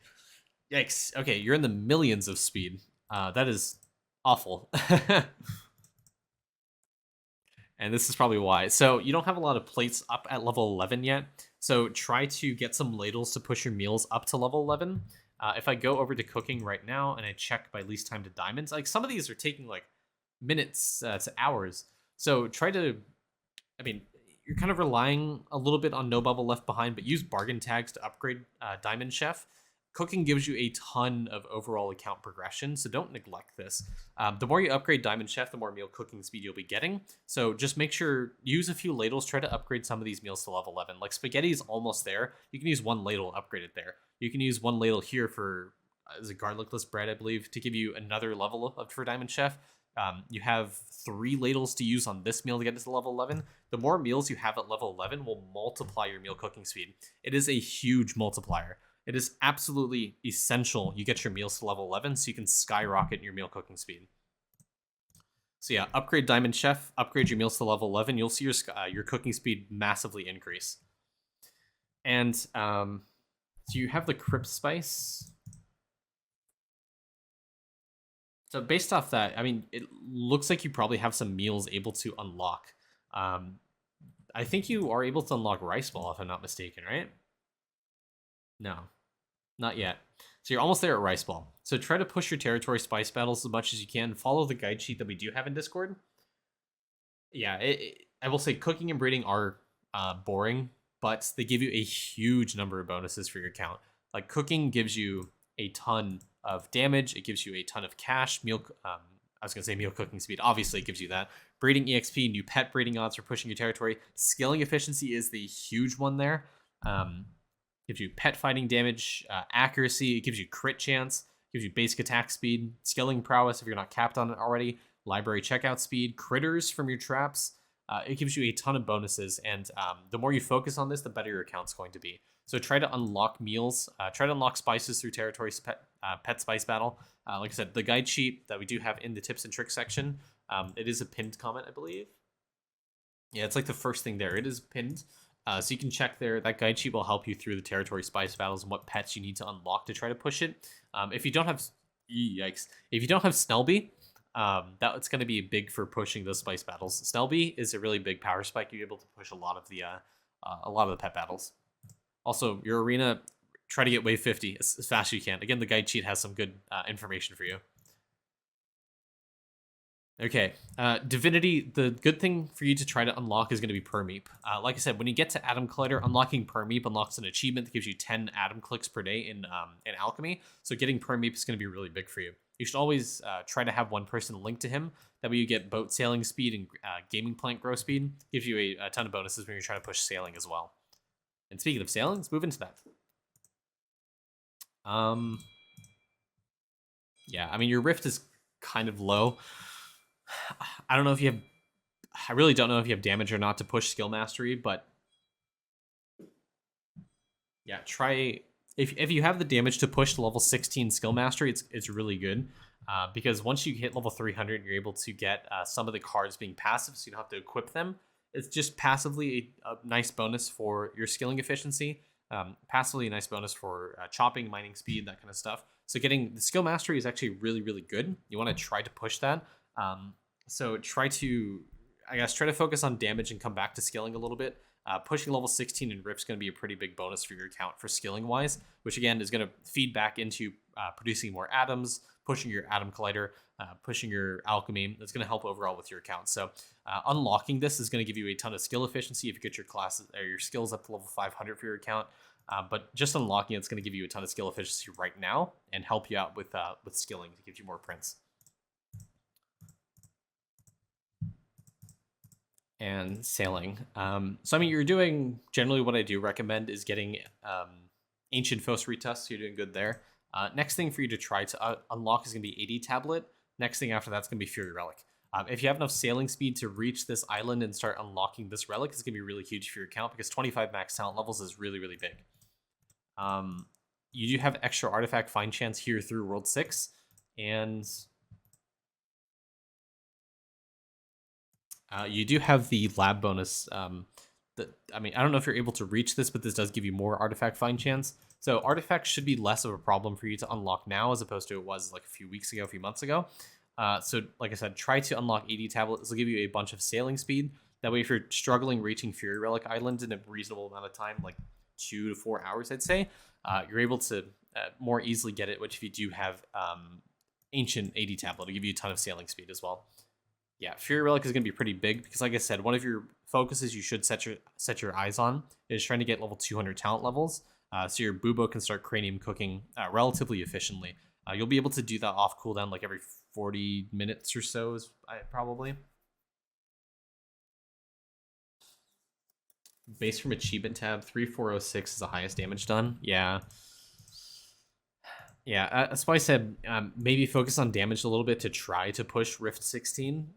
Yikes. Okay, you're in the millions of speed. That is awful. And this is probably why. So you don't have a lot of plates up at level 11 yet. So try to get some ladles to push your meals up to level 11. If I go over to Cooking right now and I check by least time to diamonds, like some of these are taking like minutes to hours. So try to, I mean, you're kind of relying a little bit on No Bubble Left Behind, but use bargain tags to upgrade Diamond Chef. Cooking gives you a ton of overall account progression, so don't neglect this. The more you upgrade Diamond Chef, the more meal cooking speed you'll be getting. So just make sure, use a few ladles, try to upgrade some of these meals to level 11. Like spaghetti is almost there. You can use one ladle, upgrade it there. You can use one ladle here for, is it garlicless bread, I believe, to give you another level for Diamond Chef. You have 3 ladles to use on this meal to get to level 11. The more meals you have at level 11 will multiply your meal cooking speed. It is a huge multiplier. It is absolutely essential you get your meals to level 11 so you can skyrocket your meal cooking speed. So yeah, upgrade Diamond Chef, upgrade your meals to level 11. You'll see your cooking speed massively increase. And so you have the Crypt Spice. So based off that, I mean, it looks like you probably have some meals able to unlock. I think you are able to unlock Rice Ball, if I'm not mistaken, right? No, not yet. So you're almost there at Rice Ball. So try to push your territory spice battles as much as you can. Follow the guide sheet that we do have in Discord. Yeah, I will say cooking and breeding are boring, but they give you a huge number of bonuses for your account. Like cooking gives you a ton of damage. It gives you a ton of cash. I was going to say meal cooking speed. Obviously, it gives you that. Breeding EXP, new pet breeding odds for pushing your territory. Skilling efficiency is the huge one there. Gives you pet fighting damage, accuracy. It gives you crit chance. Gives you basic attack speed. Skilling prowess if you're not capped on it already. Library checkout speed. Critters from your traps. It gives you a ton of bonuses. And the more you focus on this, the better your account's going to be. So try to unlock meals. Try to unlock spices through territory pet spice battle. Like I said, the guide sheet that we do have in the tips and tricks section, it is a pinned comment, I believe. Yeah, it's like the first thing there. It is pinned. So you can check there. That guide sheet will help you through the territory spice battles and what pets you need to unlock to try to push it. If you don't have, yikes, if you don't have Snellby, that's going to be big for pushing those spice battles. Snellby is a really big power spike. You're able to push a lot of the pet battles. Also, your arena, try to get wave 50 as fast as you can. Again, the guide sheet has some good information for you. Okay, Divinity, the good thing for you to try to unlock is going to be Permeep. Like I said, when you get to Atom Collider, unlocking Permeep unlocks an achievement that gives you 10 atom clicks per day in Alchemy, so getting Permeep is going to be really big for you. You should always try to have one person linked to him, that way you get boat sailing speed and gaming plant grow speed, gives you a ton of bonuses when you're trying to push sailing as well. And speaking of sailing, let's move into that. Yeah, I mean, your Rift is kind of low. I don't know if you have, I really don't know if you have damage or not to push skill mastery, but yeah, try, if you have the damage to push to level 16 skill mastery, it's really good, because once you hit level 300, you're able to get some of the cards being passive, so you don't have to equip them. It's just passively a nice bonus for your skilling efficiency. Passively, a nice bonus for chopping, mining speed, that kind of stuff. So getting the skill mastery is actually really, really good. You want to try to push that. So try to, I guess, try to focus on damage and come back to skilling a little bit. Pushing level 16 in Rift's going to be a pretty big bonus for your account for skilling wise, which again is going to feed back into producing more atoms, pushing your atom collider, pushing your alchemy. That's going to help overall with your account. So unlocking this is going to give you a ton of skill efficiency if you get your classes or your skills up to level 500 for your account. But just unlocking it's going to give you a ton of skill efficiency right now and help you out with skilling to give you more prints. And sailing. So I mean, you're doing generally what I do recommend is getting Ancient Fos retest. So you're doing good there. Next thing for you to try to unlock is going to be 80 tablet. Next thing after that's going to be Fury Relic. If you have enough sailing speed to reach this island and start unlocking this relic, it's going to be really huge for your account because 25 max talent levels is really, really big. You do have extra artifact find chance here through World 6. And you do have the lab bonus. I mean, I don't know if you're able to reach this, but this does give you more artifact find chance. So artifacts should be less of a problem for you to unlock now as opposed to it was like a few weeks ago, a few months ago. So like I said, try to unlock 80 tablet. This will give you a bunch of sailing speed. That way, if you're struggling reaching Fury Relic Island in a reasonable amount of time, like 2 to 4 hours, I'd say, you're able to more easily get it, which if you do have Ancient 80 tablet, it'll give you a ton of sailing speed as well. Yeah, Fury Relic is going to be pretty big because, like I said, one of your focuses you should set your eyes on is trying to get level 200 talent levels, so your Bubo can start cranium cooking relatively efficiently. You'll be able to do that off cooldown like every 40 minutes or so, probably. Base from achievement tab, 3406 is the highest damage done. Yeah. Yeah, that's why I said maybe focus on damage a little bit to try to push Rift 16.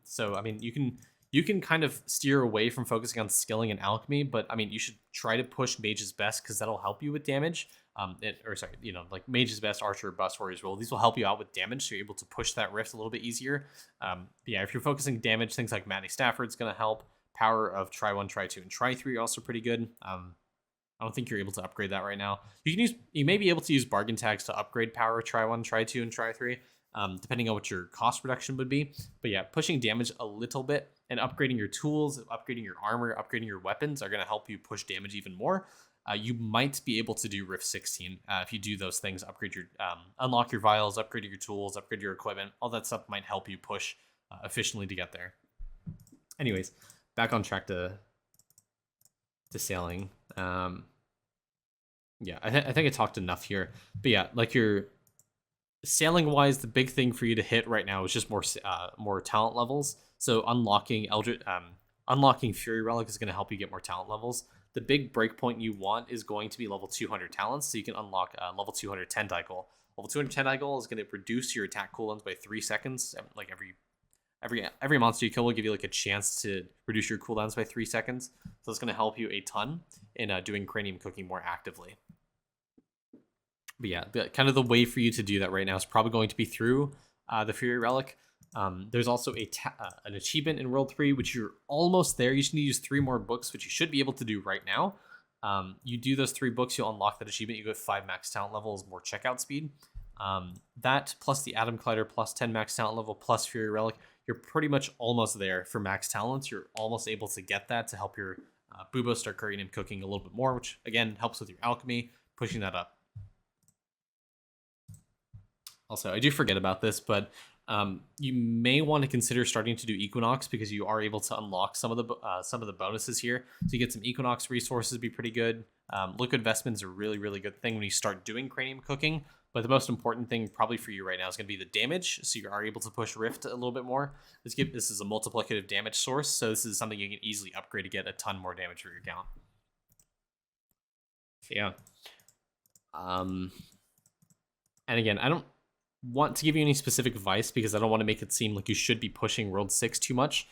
So I mean, you can kind of steer away from focusing on skilling and alchemy, but I mean, you should try to push Mage's Best because that'll help you with damage. Like Mage's Best, Archer, Bust, Warrior's Roll. These will help you out with damage, so you're able to push that Rift a little bit easier. Yeah, if you're focusing damage, things like Matty Stafford's going to help. Power of Try 1, Try 2, and Try 3 are also pretty good. I don't think you're able to upgrade that right now. You may be able to use bargain tags to upgrade power, Try 1, Try 2, and Try 3, depending on what your cost reduction would be. But yeah, pushing damage a little bit and upgrading your tools, upgrading your armor, upgrading your weapons are going to help you push damage even more. You might be able to do Rift 16 if you do those things. Upgrade your, unlock your vials, upgrade your tools, upgrade your equipment. All that stuff might help you push efficiently to get there. Anyways, back on track to sailing. Yeah, I think I talked enough here. But yeah, like your sailing wise, the big thing for you to hit right now is just more talent levels. So unlocking Fury Relic is going to help you get more talent levels. The big breakpoint you want is going to be level 200 talents, so you can unlock level 200 Tentacle. Level 200 Tentacle is going to reduce your attack cooldowns by 3 seconds. Like every monster you kill will give you like a chance to reduce your cooldowns by 3 seconds. So it's going to help you a ton in doing cranium cooking more actively. But yeah, kind of the way for you to do that right now is probably going to be through the Fury Relic. There's also an achievement in World 3, which you're almost there. You just need to use 3 more books, which you should be able to do right now. You do those 3 books, you'll unlock that achievement. You get 5 max talent levels, more checkout speed. That plus the Atom Collider plus 10 max talent level plus Fury Relic, you're pretty much almost there for max talents. You're almost able to get that to help your Bubo start cranium cooking a little bit more, which again helps with your alchemy, pushing that up. Also, I do forget about this, but you may want to consider starting to do Equinox because you are able to unlock some of the bonuses here. So you get some Equinox resources, be pretty good. Liquid Vestments are a really, really good thing when you start doing cranium cooking. But the most important thing probably for you right now is going to be the damage. So you are able to push Rift a little bit more. This is a multiplicative damage source. So this is something you can easily upgrade to get a ton more damage for your account. Yeah. And again, I don't want to give you any specific advice because I don't want to make it seem like you should be pushing World 6 too much.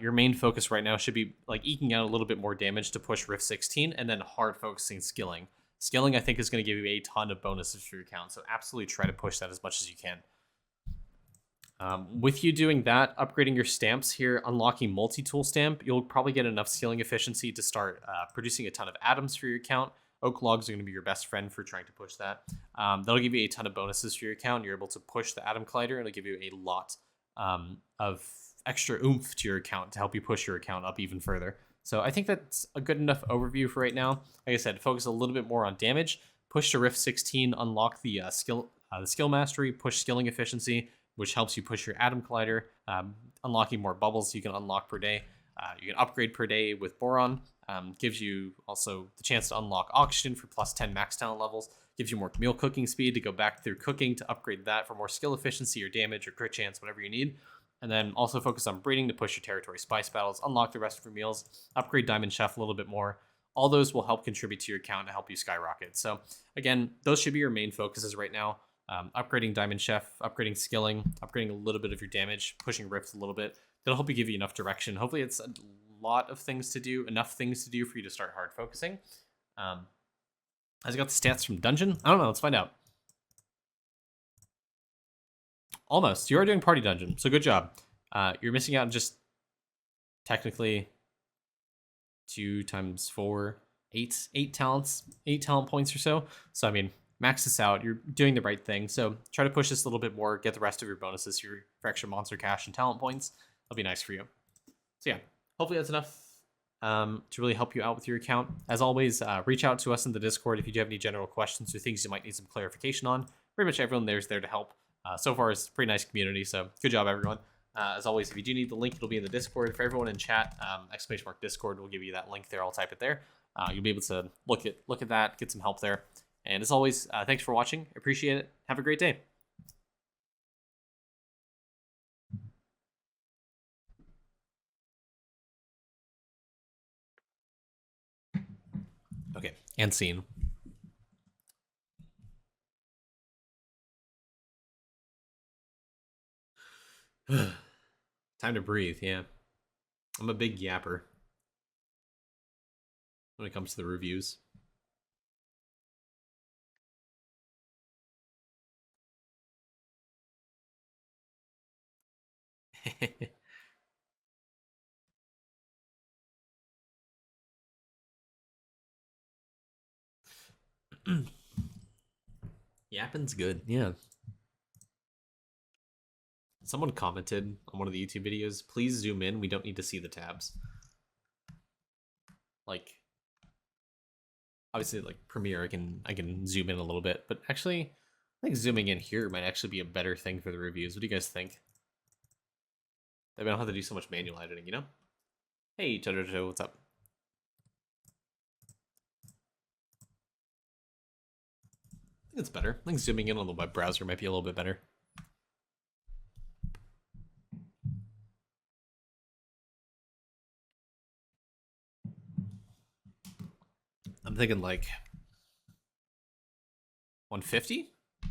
Your main focus right now should be like eking out a little bit more damage to push Rift 16 and then hard focusing skilling. Skilling, I think, is going to give you a ton of bonuses for your account, so absolutely try to push that as much as you can. With you doing that, upgrading your stamps here, unlocking multi-tool stamp, you'll probably get enough skilling efficiency to start producing a ton of atoms for your account. Oak logs are going to be your best friend for trying to push that. That'll give you a ton of bonuses for your account. You're able to push the Atom Collider. It'll give you a lot of extra oomph to your account to help you push your account up even further. So I think that's a good enough overview for right now. Like I said, focus a little bit more on damage. Push to Rift 16, unlock the skill mastery, push skilling efficiency, which helps you push your Atom Collider, unlocking more bubbles you can unlock per day. You can upgrade per day with Boron. Gives you also the chance to unlock Oxygen for plus 10 max talent levels. Gives you more meal cooking speed to go back through cooking to upgrade that for more skill efficiency or damage or crit chance, whatever you need. And then also focus on breeding to push your territory spice battles, unlock the rest of your meals, upgrade Diamond Chef a little bit more. All those will help contribute to your account and help you skyrocket. So again, those should be your main focuses right now. Upgrading Diamond Chef, upgrading skilling, upgrading a little bit of your damage, pushing Rift a little bit. That'll help you give you enough direction. Hopefully it's a lot of things to do, enough things to do for you to start hard focusing. Has it got the stats from Dungeon? I don't know, let's find out. Almost. You are doing Party Dungeon, so good job. You're missing out on just technically 2 times 4, 8 talents, 8 talent points or so. So, I mean, max this out. You're doing the right thing. So try to push this a little bit more, get the rest of your bonuses for extra monster cash and talent points. That'll be nice for you. So yeah, hopefully that's enough to really help you out with your account. As always, reach out to us in the Discord if you do have any general questions or things you might need some clarification on. Pretty much everyone there's there to help. So far, it's a pretty nice community, so good job, everyone. As always, if you do need the link, it'll be in the Discord. For everyone in chat, !Discord will give you that link there. I'll type it there. You'll be able to look at that, get some help there. And as always, thanks for watching. Appreciate it. Have a great day. Okay, and scene. Time to breathe, yeah. I'm a big yapper when it comes to the reviews. Yapping's good, yeah. Someone commented on one of the YouTube videos, please zoom in, we don't need to see the tabs. Like, obviously, like Premiere, I can zoom in a little bit, but actually, I think zooming in here might actually be a better thing for the reviews. What do you guys think? That we don't have to do so much manual editing, you know? Hey, Jojo, what's up? I think it's better. I think zooming in on the web browser might be a little bit better. I'm thinking like 150? I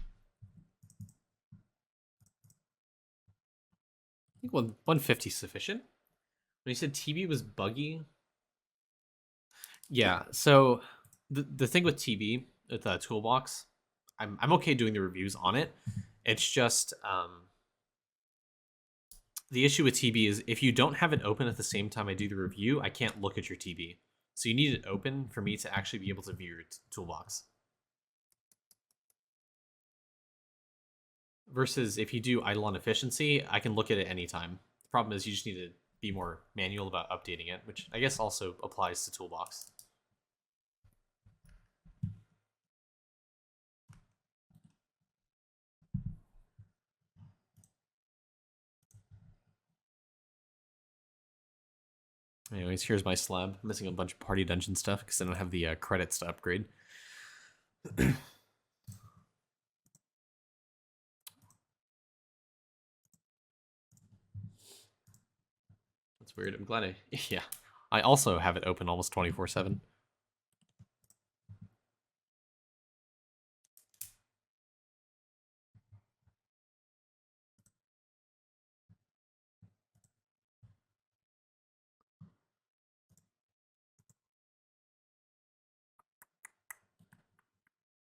think 150 is sufficient. When you said TB was buggy, yeah. So the thing with TB, with the toolbox, I'm okay doing the reviews on it. It's just the issue with TB is if you don't have it open at the same time I do the review, I can't look at your TB. So you need it open for me to actually be able to view your toolbox. Versus if you do Idleon efficiency, I can look at it anytime. The problem is you just need to be more manual about updating it, which I guess also applies to toolbox. Anyways, here's my slab. I'm missing a bunch of party dungeon stuff because I don't have the credits to upgrade. That's weird. I'm glad yeah. I also have it open almost 24/7.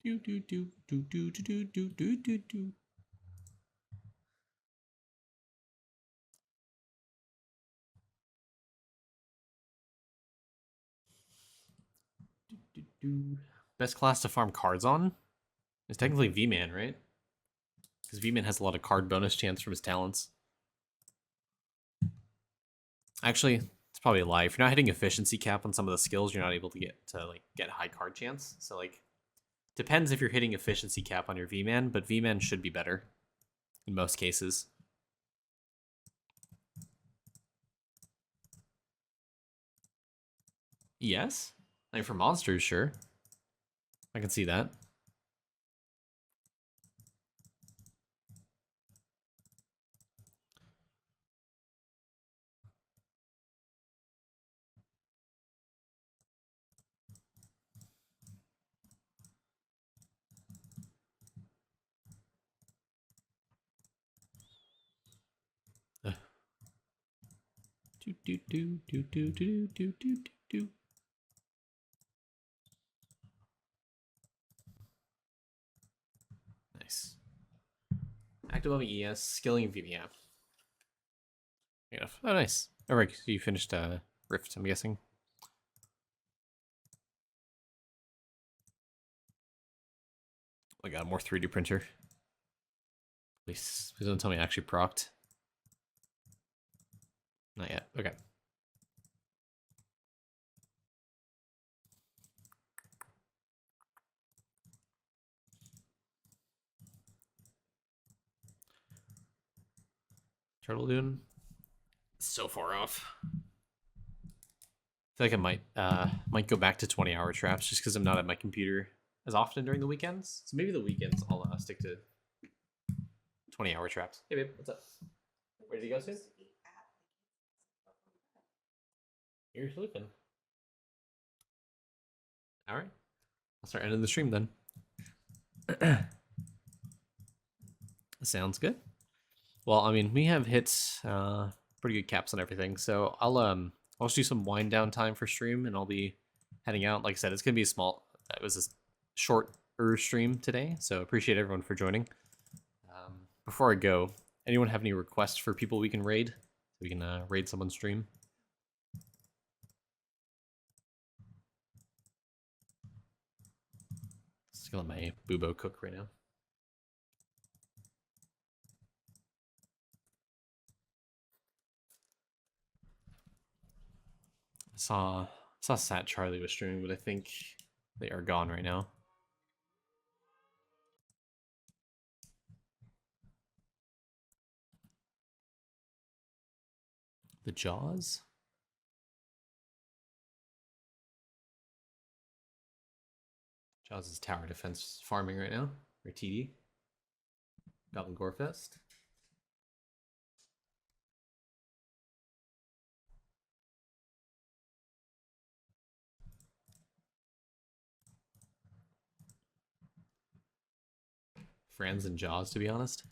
Do do do do do do do do do do. Do. Best class to farm cards on is technically V-Man, right? Because V-Man has a lot of card bonus chance from his talents. Actually, it's probably a lie. If you're not hitting efficiency cap on some of the skills, you're not able to get high card chance. So like, depends if you're hitting efficiency cap on your V-Man, but V-Man should be better in most cases. Yes, like for monsters, sure. I can see that. Do do do do do do do do do. Nice. Active level ES, skilling VVM. Enough. Oh, nice. All right, so you finished Rift, I'm guessing. I got more 3D printer. Please don't tell me I actually procced. Not yet. Okay. Turtle Dune. So far off. I feel like I might go back to 20-hour traps just because I'm not at my computer as often during the weekends. So maybe the weekends I'll stick to 20-hour traps. Hey babe, what's up? Where did you go soon? You're sleeping. All right. I'll start ending the stream then. Sounds good. Well, I mean, we have hit pretty good caps on everything, so I'll just do some wind down time for stream, and I'll be heading out. Like I said, it's gonna be it was a shorter stream today, so appreciate everyone for joining. Before I go, anyone have any requests for people we can raid? So we can raid someone's stream. Just gonna let my Bubo cook right now. I saw Sat Charlie was streaming, but I think they are gone right now. The Jaws? Jaws is tower defense farming right now, or TD. Goblin Gorefest. Franz and Jaws, to be honest.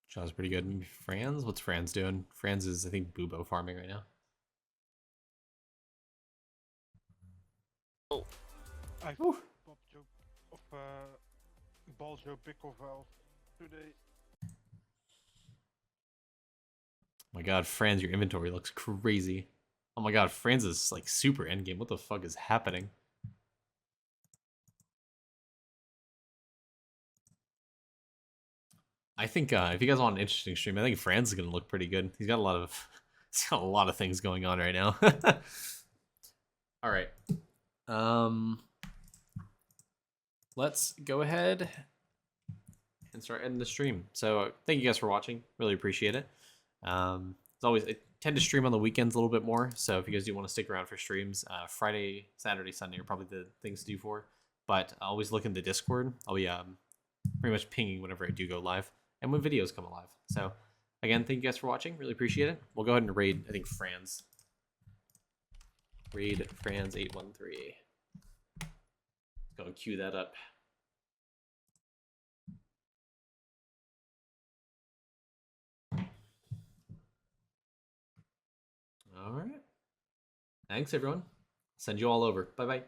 Jaws pretty good. Maybe Franz? What's Franz doing? Franz is, I think, Bubo farming right now. Oh. I popped joke of ball joke pickle valve today. Oh my god, Franz, your inventory looks crazy. Oh my god, Franz is like super endgame. What the fuck is happening? I think if you guys want an interesting stream, I think Franz is gonna look pretty good. He's got a lot of things going on right now. All right. Let's go ahead and start ending the stream. So thank you guys for watching. Really appreciate it. As always, I tend to stream on the weekends a little bit more. So if you guys do want to stick around for streams, Friday, Saturday, Sunday are probably the things to do for. But always look in the Discord. I'll be pretty much pinging whenever I do go live and when videos come alive. So again, thank you guys for watching. Really appreciate it. We'll go ahead and raid, I think, Franz. Raid Franz 813. Let's go and queue that up. All right. Thanks, everyone. Send you all over. Bye-bye.